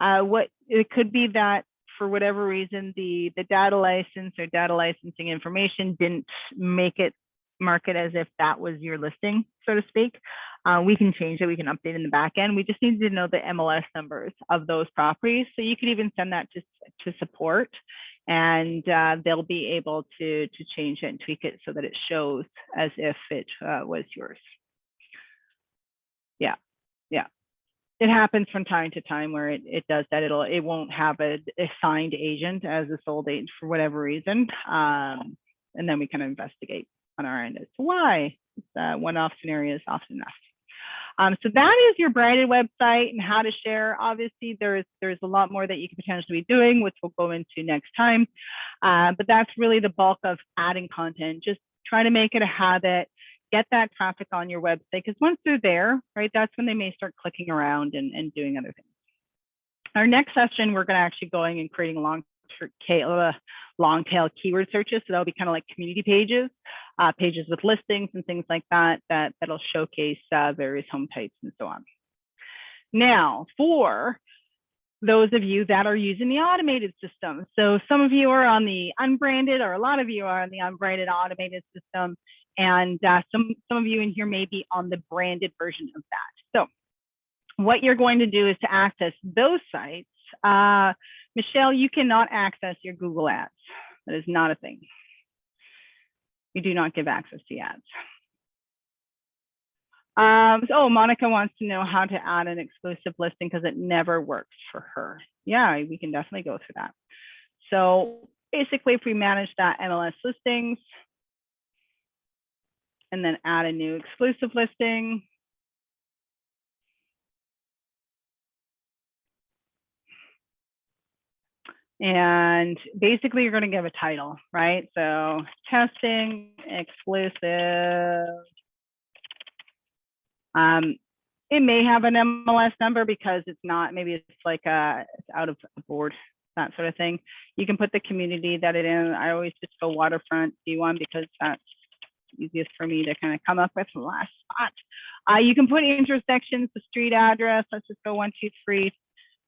it could be that for whatever reason, the data license or data licensing information didn't mark it as if that was your listing, so to speak. We can change it. We can update in the back end. We just need to know the MLS numbers of those properties. So you could even send that to support, and they'll be able to change it and tweak it so that it shows as if it was yours. Yeah. It happens from time to time where it does that. It won't have an assigned agent as a sold agent for whatever reason. And then we can investigate on our end as to why. One-off scenarios often enough. So that is your branded website and how to share. Obviously, there's a lot more that you could potentially be doing, which we'll go into next time. But that's really the bulk of adding content. Just try to make it a habit. Get that traffic on your website, because once they're there, right, that's when they may start clicking around and doing other things. Our next session, we're going to actually going and creating long tail keyword searches. So that'll be kind of like community pages, pages with listings and things like that'll showcase various home types and so on. Now, for those of you that are using the automated system, so some of you are on the unbranded, or a lot of you are on the unbranded automated system, And some of you in here may be on the branded version of that. So what you're going to do is to access those sites. Michelle, you cannot access your Google ads. That is not a thing. We do not give access to ads. So Monica wants to know how to add an exclusive listing because it never works for her. Yeah, we can definitely go through that. So basically, if we manage that MLS listings and then add a new exclusive listing, and basically you're going to give a title, right? So testing exclusive. It may have an MLS number because it's not, maybe it's like it's out of board, that sort of thing. You can put the community that it in. I always just go waterfront C1 because that's easiest for me to kind of come up with the last spot. You can put intersections, the street address. Let's just go 123.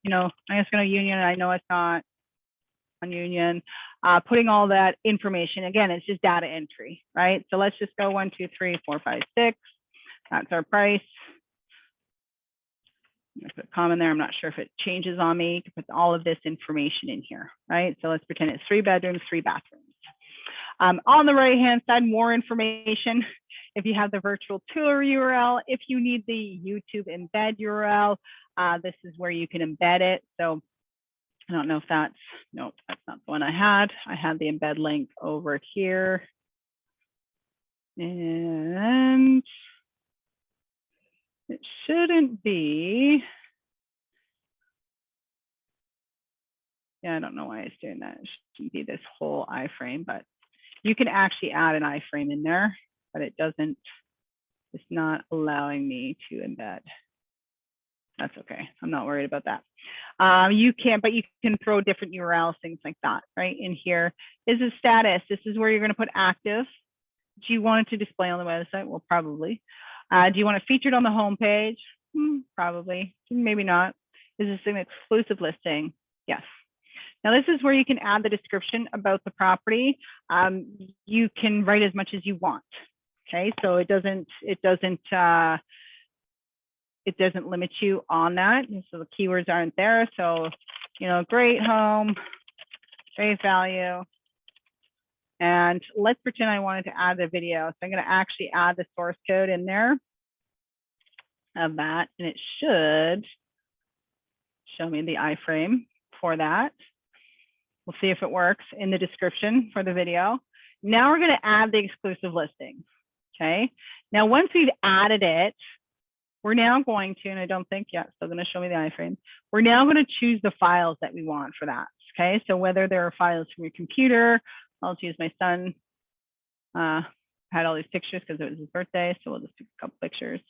You know, I'm just going to Union. I know it's not on Union. Putting all that information, again, it's just data entry, right? So let's just go 1, 2, 3, 4, 5, 6. That's our price. I'm going to put a comma there. I'm not sure if it changes on me to put all of this information in here, right? So let's pretend it's 3 bedrooms, 3 bathrooms. On the right-hand side, more information. If you have the virtual tour URL, if you need the YouTube embed URL, this is where you can embed it. So I don't know if that's, no, that's not the one I had. I had the embed link over here. And it shouldn't be. Yeah, I don't know why it's doing that. It shouldn't be this whole iframe, but you can actually add an iframe in there, but it doesn't, it's not allowing me to embed. That's okay. I'm not worried about that. You can, but you can throw different URLs, things like that, right? In here is a status. This is where you're going to put active. Do you want it to display on the website? Well, probably. Do you want it featured on the homepage? Probably. Maybe not. Is this an exclusive listing? Yes. Now, this is where you can add the description about the property. You can write as much as you want. Okay, so it doesn't limit you on that. So the keywords aren't there. So, you know, great home, great value. And let's pretend I wanted to add the video. So I'm going to actually add the source code in there of that, and it should show me the iframe for that. We'll see if it works in the description for the video. Now we're going to add the exclusive listing. Okay. Now, once we've added it, we're now going to, and I don't think yet, still going to show me the iframe. We're now going to choose the files that we want for that. Okay. So whether there are files from your computer, I'll use my son. Had all these pictures because it was his birthday. So we'll just take a couple pictures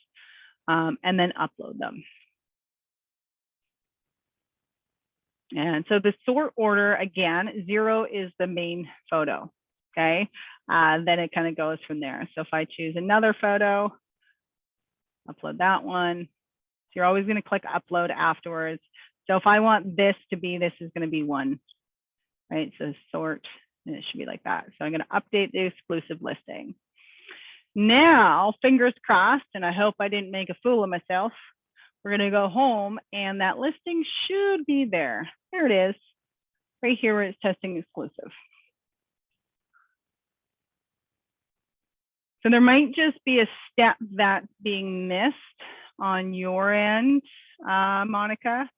and then upload them. And so the sort order, again, 0 is the main photo, okay? Then it kind of goes from there. So if I choose another photo, upload that one. So you're always going to click upload afterwards. So if I want this to be, this is going to be 1, right? So sort, and it should be like that. So I'm going to update the exclusive listing. Now, fingers crossed, and I hope I didn't make a fool of myself. We're going to go home and that listing should be there. There it is, right here where it's testing exclusive. So there might just be a step that's being missed on your end, Monica,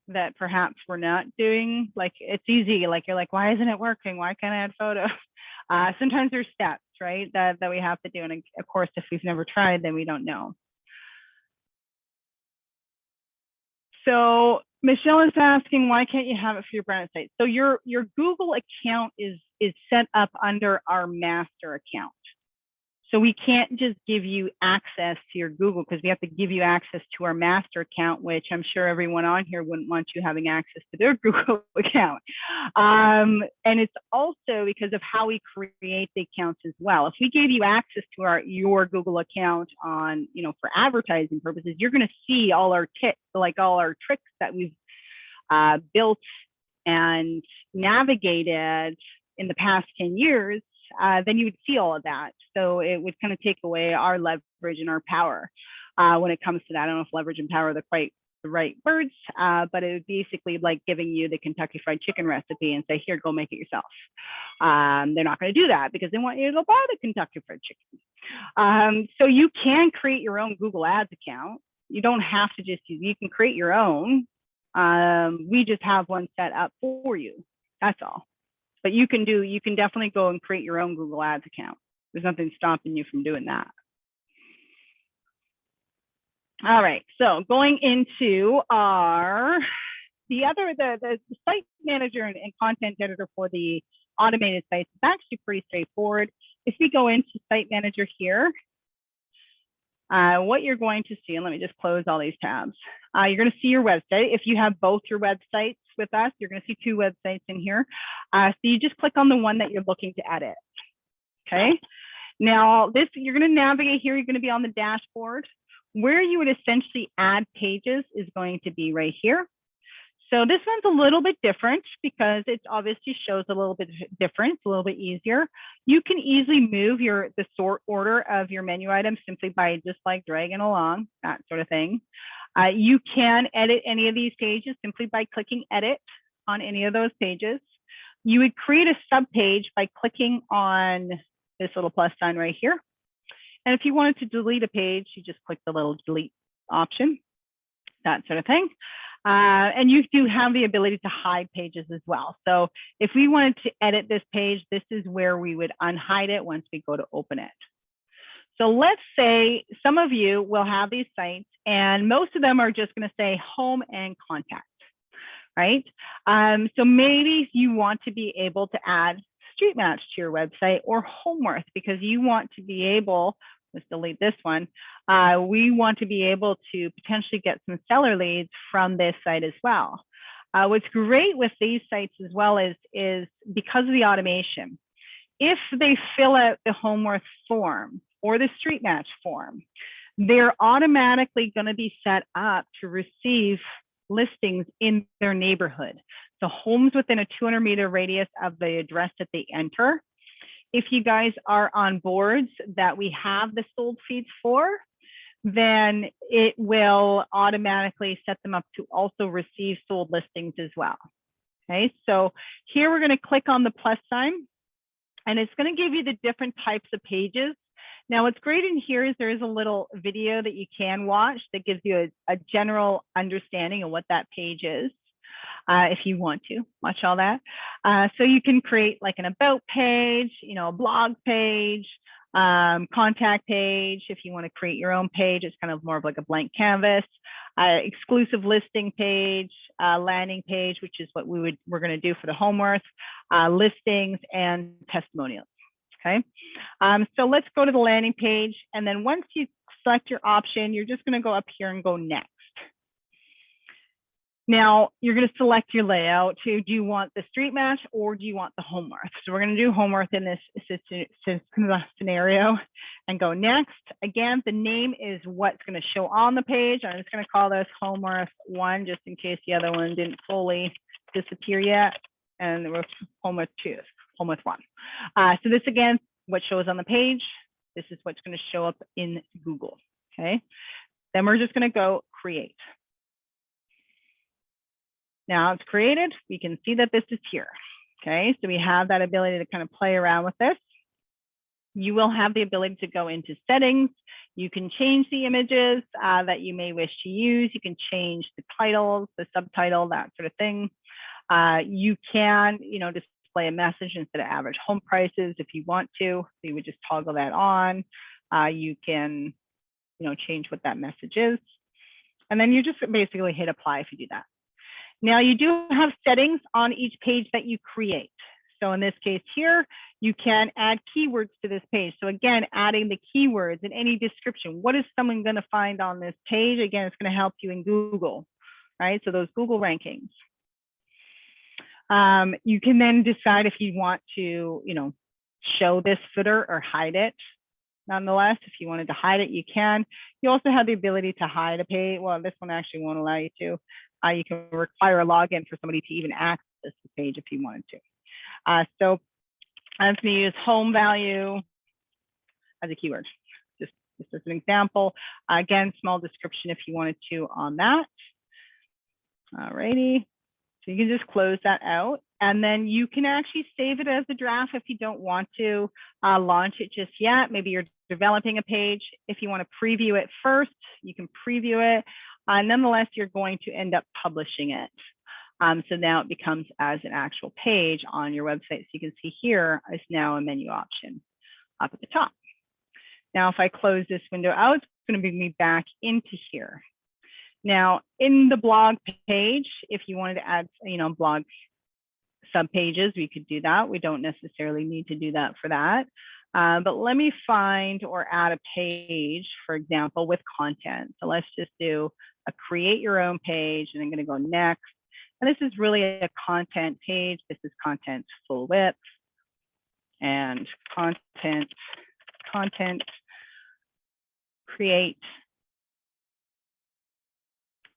that perhaps we're not doing. Like, it's easy, like you're like, why isn't it working? Why can't I add photos? Sometimes there's steps, right, that we have to do. And of course, if we've never tried, then we don't know. So Michelle is asking, why can't you have it for your brand site? So your Google account is set up under our master account. So we can't just give you access to your Google because we have to give you access to our master account, which I'm sure everyone on here wouldn't want you having access to their Google account. And it's also because of how we create the accounts as well. If we gave you access to your Google account on, you know, for advertising purposes, you're going to see all our tips, like all our tricks that we've built and navigated in the past 10 years then you would see all of that. So it would kind of take away our leverage and our power when it comes to that. I don't know if leverage and power are the right words, but it would basically like giving you the Kentucky Fried Chicken recipe and say, here, go make it yourself. They're not going to do that because they want you to go buy the Kentucky Fried Chicken. So you can create your own Google Ads account. You don't have to just use, you can create your own. We just have one set up for you. That's all. But you can definitely go and create your own Google Ads account. There's nothing stopping you from doing that. All right, so going into the site manager and content editor for the automated sites is actually pretty straightforward. If we go into site manager here, what you're going to see, and let me just close all these tabs. You're going to see your website. If you have both your websites with us, you're going to see two websites in here. So you just click on the one that you're looking to edit. Okay. Now you're going to navigate here. You're going to be on the dashboard. Where you would essentially add pages is going to be right here. So this one's a little bit different because it obviously shows a little bit different, it's a little bit easier. You can easily move the sort order of your menu items simply by just like dragging along, that sort of thing. You can edit any of these pages simply by clicking edit on any of those pages. You would create a subpage by clicking on this little plus sign right here. And if you wanted to delete a page, you just click the little delete option, that sort of thing. And you do have the ability to hide pages as well. So if we wanted to edit this page, this is where we would unhide it once we go to open it. So let's say some of you will have these sites and most of them are just going to say home and contact, right? So maybe you want to be able to add street match to your website or homeworth because you want to be able, let's delete this one. We want to be able to potentially get some seller leads from this site as well. What's great with these sites as well is because of the automation, if they fill out the homeworth form or the street match form, they're automatically going to be set up to receive listings in their neighborhood. So homes within a 200-meter radius of the address that they enter. If you guys are on boards that we have the sold feeds for, then it will automatically set them up to also receive sold listings as well. Okay, so here we're going to click on the plus sign and it's going to give you the different types of pages. Now, what's great in here is there is a little video that you can watch that gives you a general understanding of what that page is. If you want to watch all that. So you can create like an about page, a blog page, contact page. If you want to create your own page, it's kind of more of like a blank canvas, exclusive listing page, landing page, which is what we're going to do for the homeworth, listings and testimonials. Okay. So let's go to the landing page. And then once you select your option, you're just going to go up here and go next. Now, you're going to select your layout. Do you want the street match or do you want the homeworth? So we're going to do homeworth in this scenario and go next. Again, the name is what's going to show on the page. I'm just going to call this homeworth 1 just in case the other one didn't fully disappear yet. And we're homeworth 2, homeworth 1. So this again, what shows on the page, this is what's going to show up in Google. Okay. Then we're just going to go create. Now it's created, we can see that this is here. Okay, so we have that ability to kind of play around with this. You will have the ability to go into settings. You can change the images that you may wish to use. You can change the titles, the subtitle, that sort of thing. You can, display a message instead of average home prices if you want to. So you would just toggle that on. You can, change what that message is. And then you just basically hit apply if you do that. Now you do have settings on each page that you create. So in this case here, you can add keywords to this page. So again, adding the keywords in any description. What is someone going to find on this page? Again, it's going to help you in Google, right? So those Google rankings. You can then decide if you want to, show this footer or hide it. Nonetheless, if you wanted to hide it, you can. You also have the ability to hide a page. Well, this one actually won't allow you to. You can require a login for somebody to even access the page if you wanted to. So I'm going to use home value as a keyword, just as an example. Again, small description if you wanted to on that. All righty. So you can just close that out. And then you can actually save it as a draft if you don't want to launch it just yet. Maybe you're developing a page. If you want to preview it first, you can preview it. Nonetheless, you're going to end up publishing it. So now it becomes as an actual page on your website. So you can see here is now a menu option up at the top. Now, if I close this window out, it's going to bring me back into here. Now, in the blog page, if you wanted to add, blog subpages, we could do that. We don't necessarily need to do that for that. But let me find or add a page, for example, with content. So let's just do a create your own page, and I'm going to go next. And this is really a content page. This is content full width and content create.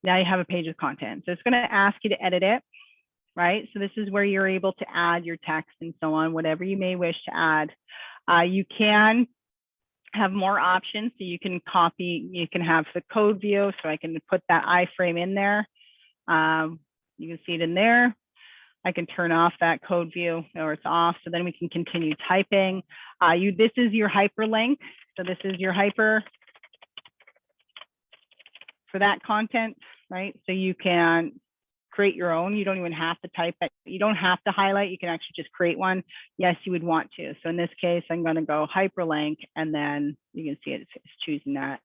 Now you have a page with content. So it's going to ask you to edit it, right? So this is where you're able to add your text and so on, whatever you may wish to add. You can have more options. So you can copy, you can have the code view. So I can put that iframe in there. You can see it in there. I can turn off that code view, or it's off. So then we can continue typing. This is your hyperlink. So this is your hyper for that content, right? So you can create your own. You don't even have to type it. You don't have to highlight. You can actually just create one. Yes, you would want to. So in this case, I'm going to go hyperlink, and then you can see it's choosing that.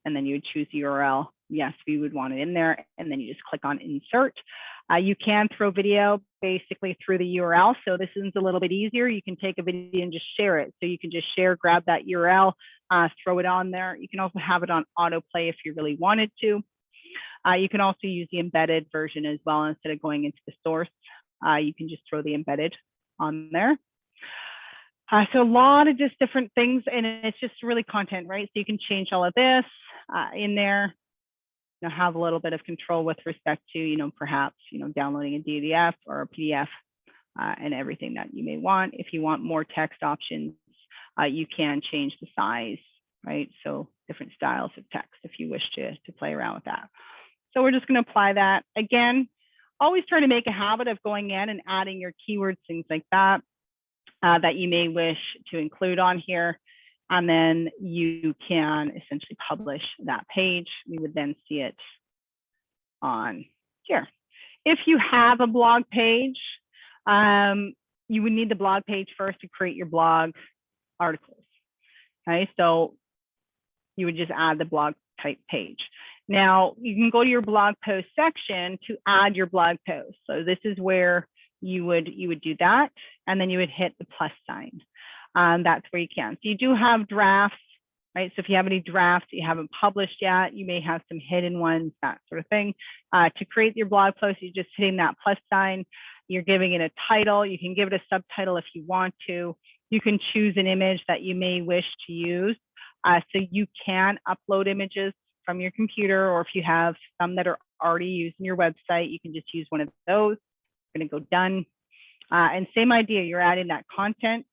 And then you would choose the URL. Yes, we would want it in there. And then you just click on insert. You can throw video basically through the URL. So this is a little bit easier. You can take a video and just share it. So you can just share, grab that URL, throw it on there. You can also have it on autoplay if you really wanted to. You can also use the embedded version as well. Instead of going into the source, you can just throw the embedded on there. So a lot of just different things, and it's just really content, right? So you can change all of this in there. Have a little bit of control with respect to, perhaps, downloading a PDF or a PDF and everything that you may want. If you want more text options, you can change the size, right? So different styles of text if you wish to play around with that. So we're just going to apply that. Again, always try to make a habit of going in and adding your keywords, things like that, that you may wish to include on here. And then you can essentially publish that page. We would then see it on here. If you have a blog page, you would need the blog page first to create your blog articles. Okay, so you would just add the blog type page. Now you can go to your blog post section to add your blog post. So this is where you would do that, and then you would hit the plus sign. That's where you can. So you do have drafts, right? So if you have any drafts that you haven't published yet, you may have some hidden ones, that sort of thing. To create your blog post, you're just hitting that plus sign. You're giving it a title. You can give it a subtitle if you want to. You can choose an image that you may wish to use. So you can upload images from your computer, or if you have some that are already used in your website, you can just use one of those. I'm going to go done. And same idea, you're adding that content.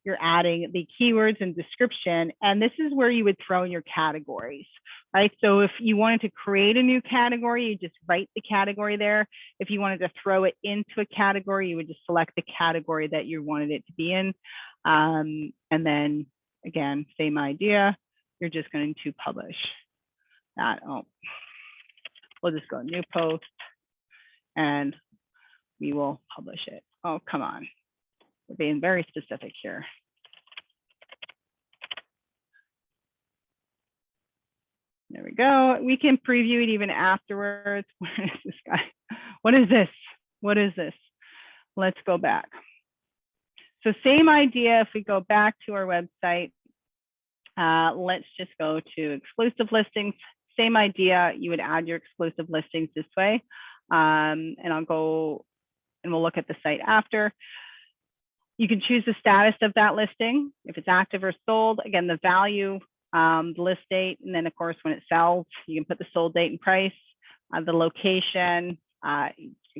You're adding the keywords and description, and this is where you would throw in your categories, right? So if you wanted to create a new category, you just write the category there. If you wanted to throw it into a category, you would just select the category that you wanted it to be in. And then again, same idea, you're just going to publish that. Oh, we'll just go new post, and we will publish it. Oh, come on. We're being very specific here. There we go. We can preview it even afterwards. Where is this guy? What is this? What is this? Let's go back. So same idea. If we go back to our website, let's just go to exclusive listings. Same idea. You would add your exclusive listings this way. And I'll go and we'll look at the site after. You can choose the status of that listing, if it's active or sold. Again, the value, the list date, and then of course when it sells, you can put the sold date and price, the location, of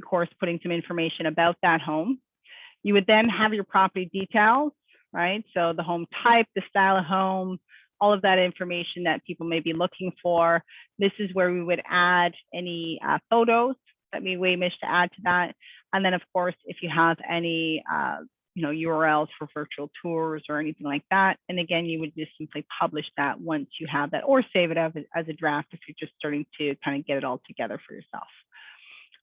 course putting some information about that home. You would then have your property details, right? So the home type, the style of home, all of that information that people may be looking for. This is where we would add any photos that we wish to add to that. And then, of course, if you have any URLs for virtual tours or anything like that. And again, you would just simply publish that once you have that, or save it as a draft if you're just starting to kind of get it all together for yourself.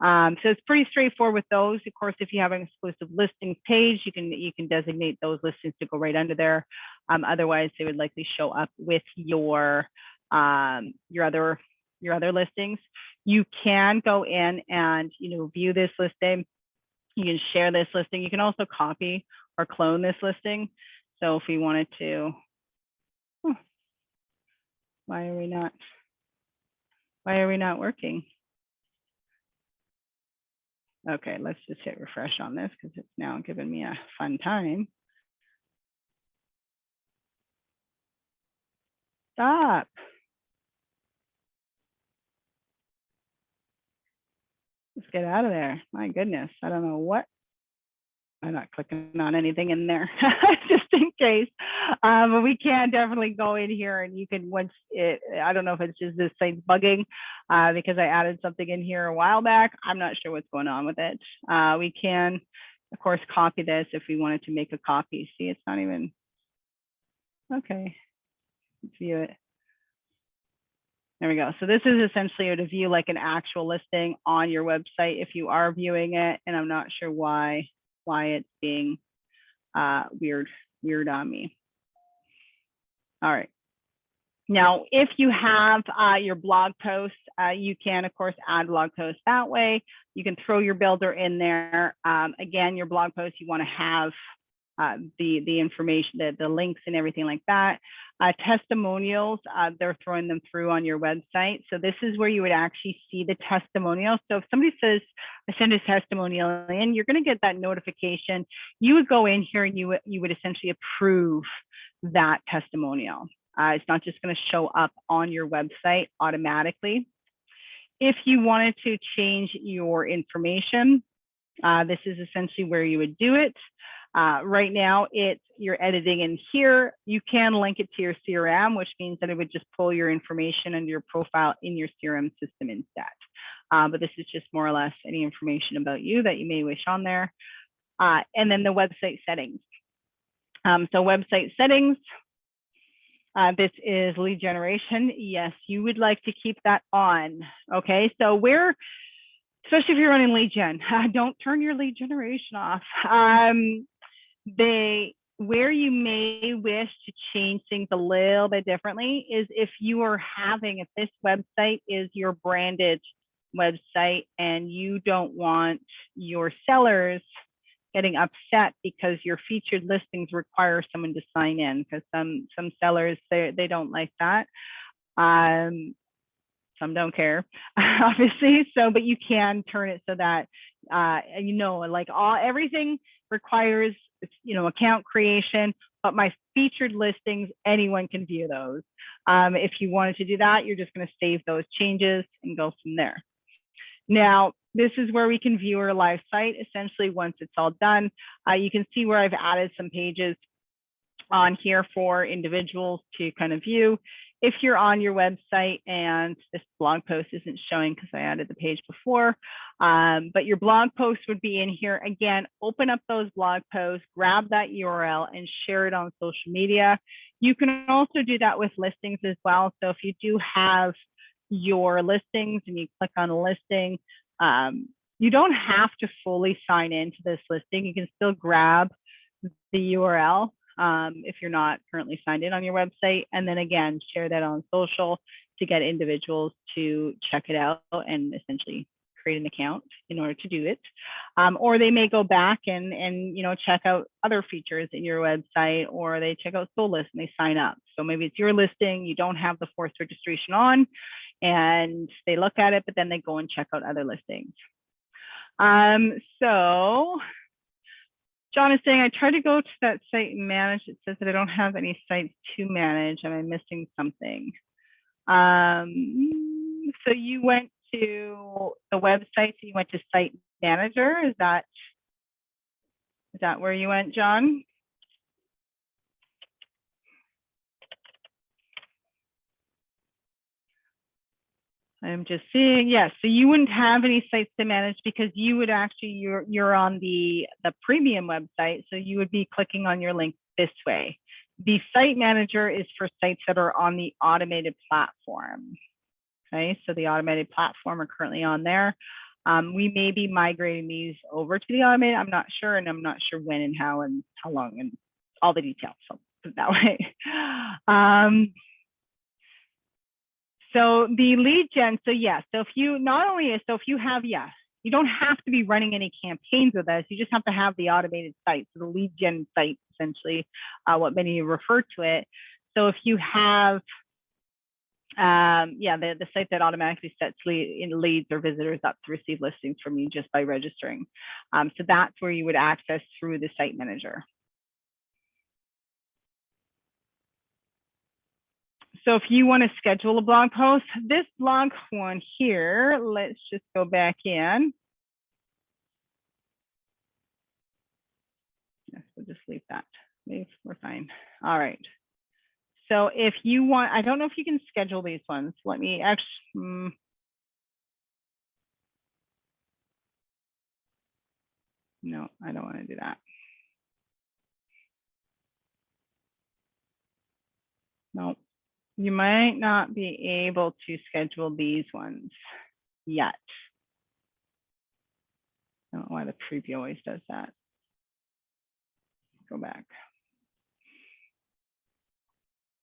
So it's pretty straightforward with those. Of course, if you have an exclusive listings page, you can designate those listings to go right under there. Otherwise, they would likely show up with your other listings. You can go in and view this listing. You can share this listing. You can also copy or clone this listing. So if we wanted to, why are we not working? Okay, let's just hit refresh on this because it's now giving me a fun time. Stop. Let's get out of there. My goodness, I don't know what. I'm not clicking on anything in there just in case. But we can definitely go in here and you can, once it, I don't know if it's just this site's bugging because I added something in here a while back. I'm not sure what's going on with it. We can, of course, copy this if we wanted to make a copy. See, it's not even, okay, let's view it. There we go. So this is essentially to view like an actual listing on your website if you are viewing it, and I'm not sure why it's being weird on me. All right. Now, if you have your blog posts, you can, of course, add blog posts that way. You can throw your builder in there. Again, your blog posts, you want to have the information, the links and everything like that. Testimonials, they're throwing them through on your website. So this is where you would actually see the testimonials. So if somebody says, I send a testimonial in, you're going to get that notification. You would go in here and you would essentially approve that testimonial. It's not just going to show up on your website automatically. If you wanted to change your information, this is essentially where you would do it. Right now, you're editing in here. You can link it to your CRM, which means that it would just pull your information and your profile in your CRM system instead. But this is just more or less any information about you that you may wish on there. And then the website settings. So website settings, this is lead generation. Yes, you would like to keep that on. Okay, so especially if you're running lead gen, don't turn your lead generation off. Where you may wish to change things a little bit differently is if this website is your branded website and you don't want your sellers getting upset because your featured listings require someone to sign in, because some sellers, they don't like that. Some don't care, obviously. So, but you can turn it so that like everything requires account creation, but my featured listings, anyone can view those. If you wanted to do that, you're just going to save those changes and go from there. Now, this is where we can view our live site. Essentially, once it's all done, you can see where I've added some pages on here for individuals to kind of view. If you're on your website and this blog post isn't showing because I added the page before, but your blog post would be in here. Again, open up those blog posts, grab that URL and share it on social media. You can also do that with listings as well. So if you do have your listings and you click on a listing, you don't have to fully sign into this listing. You can still grab the URL if you're not currently signed in on your website. And then again, share that on social to get individuals to check it out and essentially create an account in order to do it. Or they may go back and check out other features in your website, or they check out Soul List and they sign up. So maybe it's your listing, you don't have the forced registration on, and they look at it, but then they go and check out other listings. So John is saying, I tried to go to that site and manage. It says that I don't have any sites to manage. Am I missing something? So you went to the website, so you went to Site Manager. Is that Is that where you went, John? I'm just seeing, yes. So you wouldn't have any sites to manage because you would actually, you're on the premium website. So you would be clicking on your link this way. The site manager is for sites that are on the automated platform. Okay, so the automated platform are currently on there. We may be migrating these over to the automated. I'm not sure, and I'm not sure when and how long and all the details. So put it that way. So the lead gen, so yes, so if you not only, so if you have, yes, you don't have to be running any campaigns with us. You just have to have the automated site. So the lead gen site, essentially, what many refer to it. So if you have, the site that automatically sets leads or visitors up to receive listings from you just by registering. So that's where you would access through the site manager. So if you want to schedule a blog post, this blog one here, let's just go back in. Yes, we'll just leave that. Maybe we're fine. All right. So if you want, I don't know if you can schedule these ones. Let me actually, no, I don't want to do that. No, you might not be able to schedule these ones yet. I don't know why the preview always does that. Go back.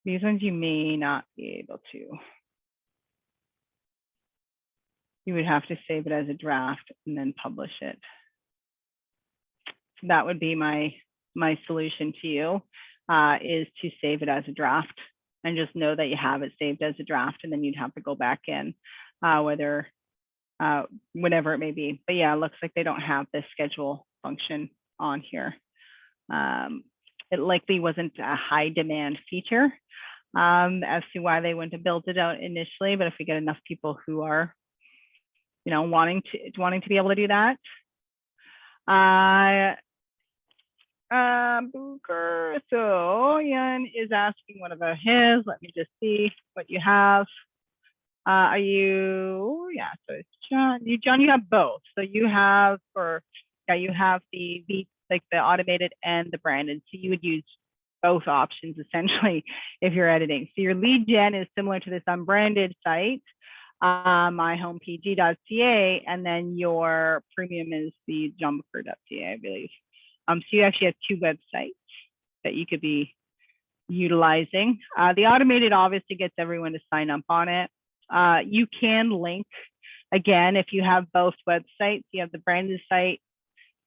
These ones you may not be able to. You would have to save it as a draft and then publish it. So that would be my solution to you, is to save it as a draft and just know that you have it saved as a draft, and then you'd have to go back in, whatever it may be. But yeah, it looks like they don't have this schedule function on here. It likely wasn't a high demand feature as to why they wouldn't have built it out initially. But if we get enough people who are, wanting to be able to do that, Booker. So Ian is asking one about his. Let me just see what you have. Are you? Yeah. So it's John. John, you have both. So you have you have the automated and the branded. So you would use both options essentially if you're editing. So your lead gen is similar to this unbranded site, myhomepg.ca, and then your premium is the johnbooker.ca, I believe. So you actually have two websites that you could be utilizing. The automated obviously gets everyone to sign up on it. You can link, again, if you have both websites, you have the branded site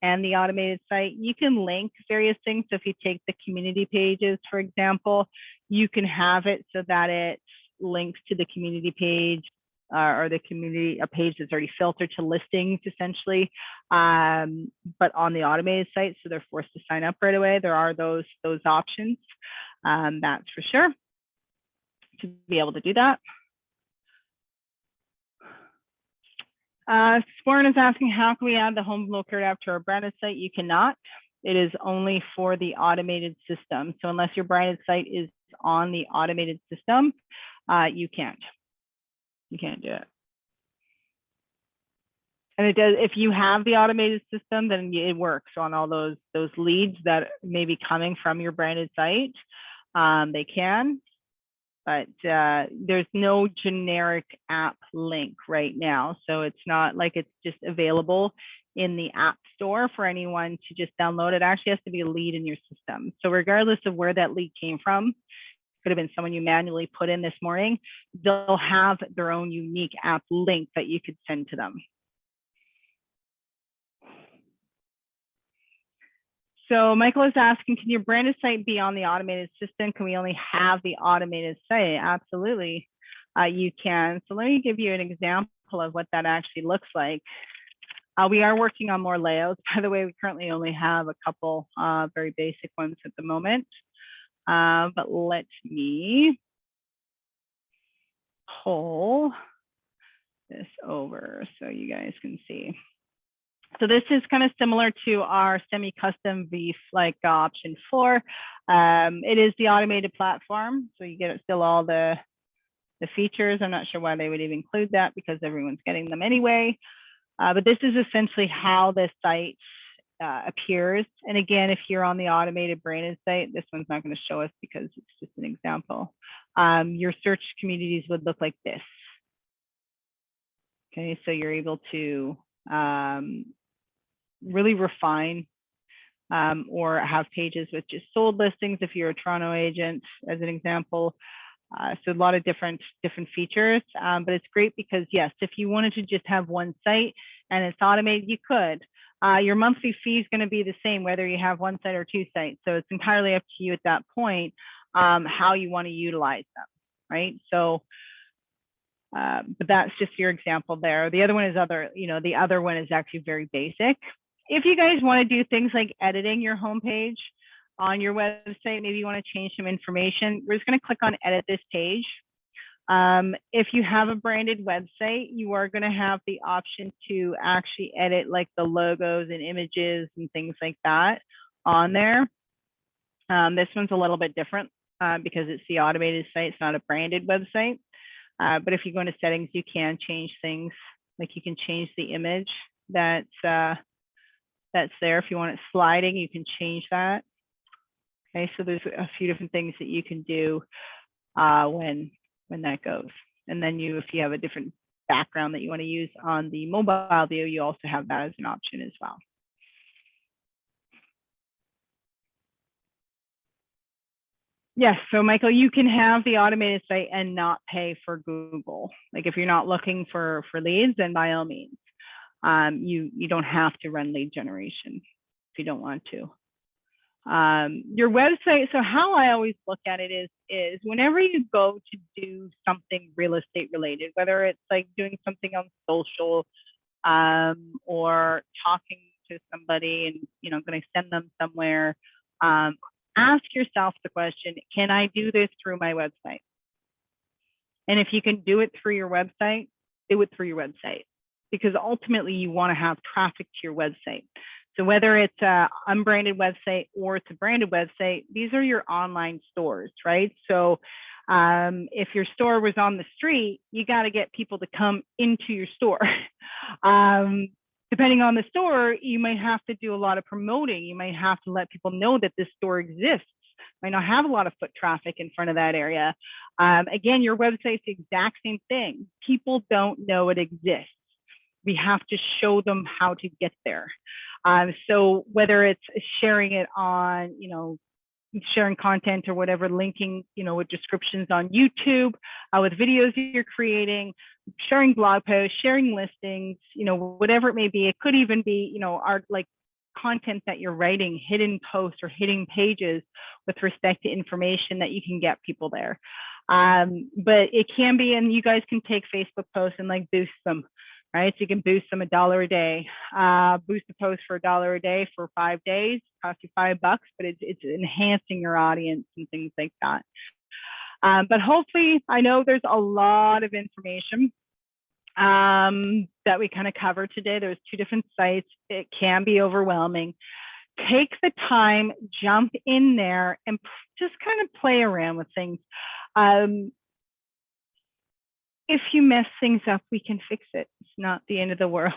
and the automated site, you can link various things. So if you take the community pages, for example, you can have it so that it links to the community page, or the community, a page that's already filtered to listings essentially, but on the automated site, so they're forced to sign up right away. There are those options, that's for sure, to be able to do that. Sporn is asking, how can we add the home locator app to our branded site? You cannot. It is only for the automated system. So unless your branded site is on the automated system, you can't. You can't do it. And it does, if you have the automated system, then it works on all those leads that may be coming from your branded site. They can, but there's no generic app link right now. So it's not like it's just available in the app store for anyone to just download. It actually has to be a lead in your system. So regardless of where that lead came from, could have been someone you manually put in this morning, they'll have their own unique app link that you could send to them. So Michael is asking, can your branded site be on the automated system? Can we only have the automated site? Absolutely, you can. So let me give you an example of what that actually looks like. We are working on more layouts. By the way, we currently only have a couple very basic ones at the moment. But let me pull this over so you guys can see. So this is kind of similar to our semi-custom VF like option 4. It is the automated platform, so you get still all the features. I'm not sure why they would even include that because everyone's getting them anyway. But this is essentially how this site appears. And again, if you're on the automated Bratis site, this one's not going to show us because it's just an example. Your search communities would look like this. Okay, so you're able to really refine or have pages with just sold listings if you're a Toronto agent, as an example. So a lot of different features, but it's great because yes, if you wanted to just have one site and it's automated, you could. Your monthly fee is going to be the same whether you have one site or two sites. So it's entirely up to you at that point how you want to utilize them, right? So, but that's just your example there. The other one is the other one is actually very basic. If you guys want to do things like editing your homepage on your website, maybe you want to change some information, we're just going to click on edit this page. If you have a branded website, you are going to have the option to actually edit like the logos and images and things like that on there. This one's a little bit different because it's the automated site, it's not a branded website. But if you go into settings, you can change things. Like you can change the image that's there. If you want it sliding, you can change that. Okay, so there's a few different things that you can do when that goes. And then if you have a different background that you want to use on the mobile view, you also have that as an option as well. Yes, so Michael, you can have the automated site and not pay for Google. Like if you're not looking for leads, then by all means, you don't have to run lead generation if you don't want to. Your website, so how I always look at it is whenever you go to do something real estate related, whether it's like doing something on social or talking to somebody and going to send them somewhere, ask yourself the question, can I do this through my website? And if you can do it through your website, do it through your website, because ultimately you want to have traffic to your website. So whether it's an unbranded website or it's a branded website, these are your online stores, right? So if your store was on the street, you got to get people to come into your store. Depending on the store, you might have to do a lot of promoting. You might have to let people know that this store exists. Might not have a lot of foot traffic in front of that area. Again, your website's the exact same thing. People don't know it exists. We have to show them how to get there. So whether it's sharing it on, sharing content or whatever, linking, with descriptions on YouTube, with videos you're creating, sharing blog posts, sharing listings, whatever it may be. It could even be, our content that you're writing, hidden posts or hidden pages with respect to information that you can get people there. But it can be, and you guys can take Facebook posts and boost them. Right, so you can boost them $1 a day. Boost a post for $1 a day for 5 days, cost you $5, but it's enhancing your audience and things like that. But hopefully, I know there's a lot of information that we kind of covered today. There's 2 different sites. It can be overwhelming. Take the time, jump in there, and just kind of play around with things. If you mess things up, we can fix it. It's not the end of the world.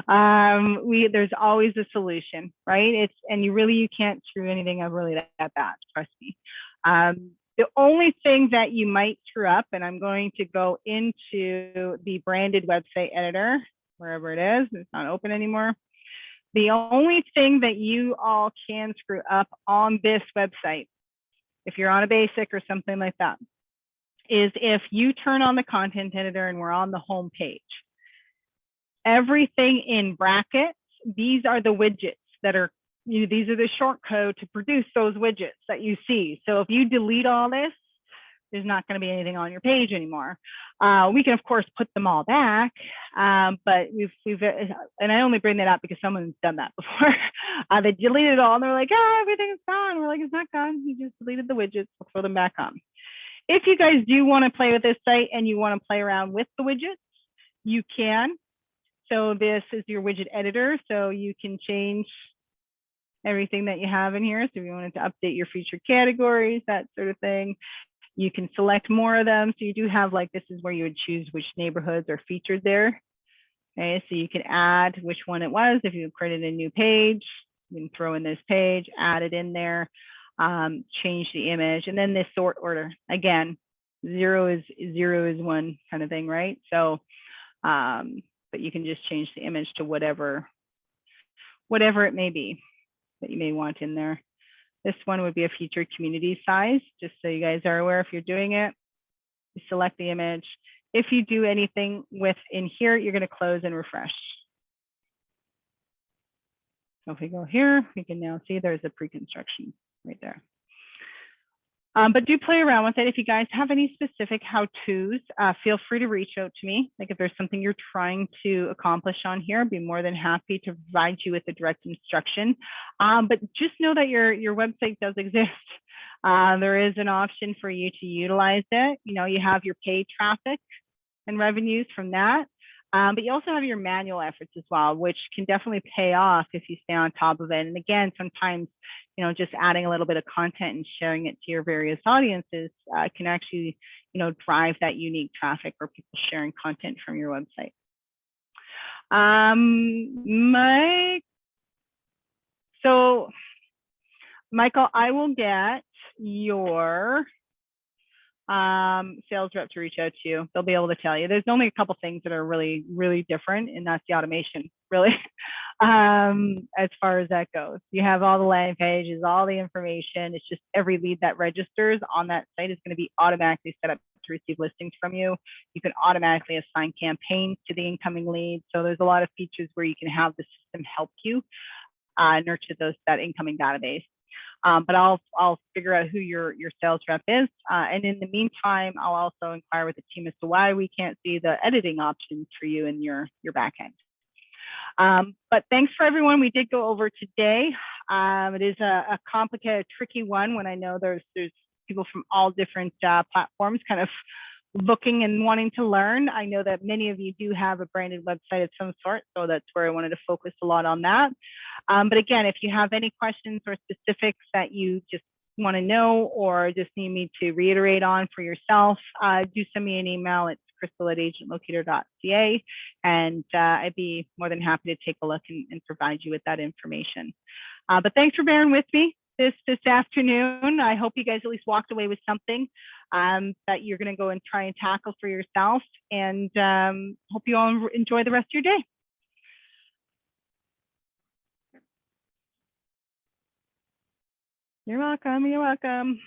There's always a solution, right? You can't screw anything up really that bad, trust me. The only thing that you might screw up, and I'm going to go into the branded website editor, wherever it is, it's not open anymore. The only thing that you all can screw up on this website, if you're on a basic or something like that, is if you turn on the content editor and we're on the home page, everything in brackets, these are the widgets that are, these are the short code to produce those widgets that you see. So if you delete all this, there's not going to be anything on your page anymore. We can of course put them all back, but and I only bring that up because someone's done that before. They deleted it all and they're like, everything's gone. We're like, it's not gone. You just deleted the widgets. We'll throw them back on. If you guys do want to play with this site and you want to play around with the widgets, you can. So this is your widget editor. So you can change everything that you have in here. So if you wanted to update your featured categories, that sort of thing, you can select more of them. So you do have like, this is where you would choose which neighborhoods are featured there. Okay, so you can add which one it was. If you created a new page, you can throw in this page, add it in there, change the image, and then this sort order. Again, zero is one kind of thing, right? So, but you can just change the image to whatever it may be that you may want in there. This one would be a featured community size, just so you guys are aware if you're doing it. You select the image. If you do anything within here, you're going to close and refresh. So if we go here, we can now see there's a pre-construction right there. But do play around with it. If you guys have any specific how-tos, feel free to reach out to me. Like if there's something you're trying to accomplish on here, I'd be more than happy to provide you with a direct instruction. But just know that your website does exist. There is an option for you to utilize it. You know, you have your paid traffic and revenues from that. But you also have your manual efforts as well, which can definitely pay off if you stay on top of it. And again, sometimes, you know, just adding a little bit of content and sharing it to your various audiences can actually, you know, drive that unique traffic or people sharing content from your website. Michael, I will get your sales rep to reach out to you. They'll be able to tell you. There's only a couple things that are really, really different, and that's the automation, really, as far as that goes. You have all the landing pages, all the information. It's just every lead that registers on that site is going to be automatically set up to receive listings from you. You can automatically assign campaigns to the incoming leads. So there's a lot of features where you can have the system help you nurture that incoming database. But I'll figure out who your sales rep is. And in the meantime, I'll also inquire with the team as to why we can't see the editing options for you in your back end. But thanks for everyone. We did go over today. It is a complicated, tricky one when I know there's people from all different platforms kind of looking and wanting to learn. I know that many of you do have a branded website of some sort, so that's where I wanted to focus a lot on that. But again, if you have any questions or specifics that you just want to know or just need me to reiterate on for yourself, do send me an email. It's crystal@agentlocator.ca, and I'd be more than happy to take a look and provide you with that information. But thanks for bearing with me this afternoon. I hope you guys at least walked away with something that you're going to go and try and tackle for yourself, and hope you all enjoy the rest of your day. You're welcome. You're welcome.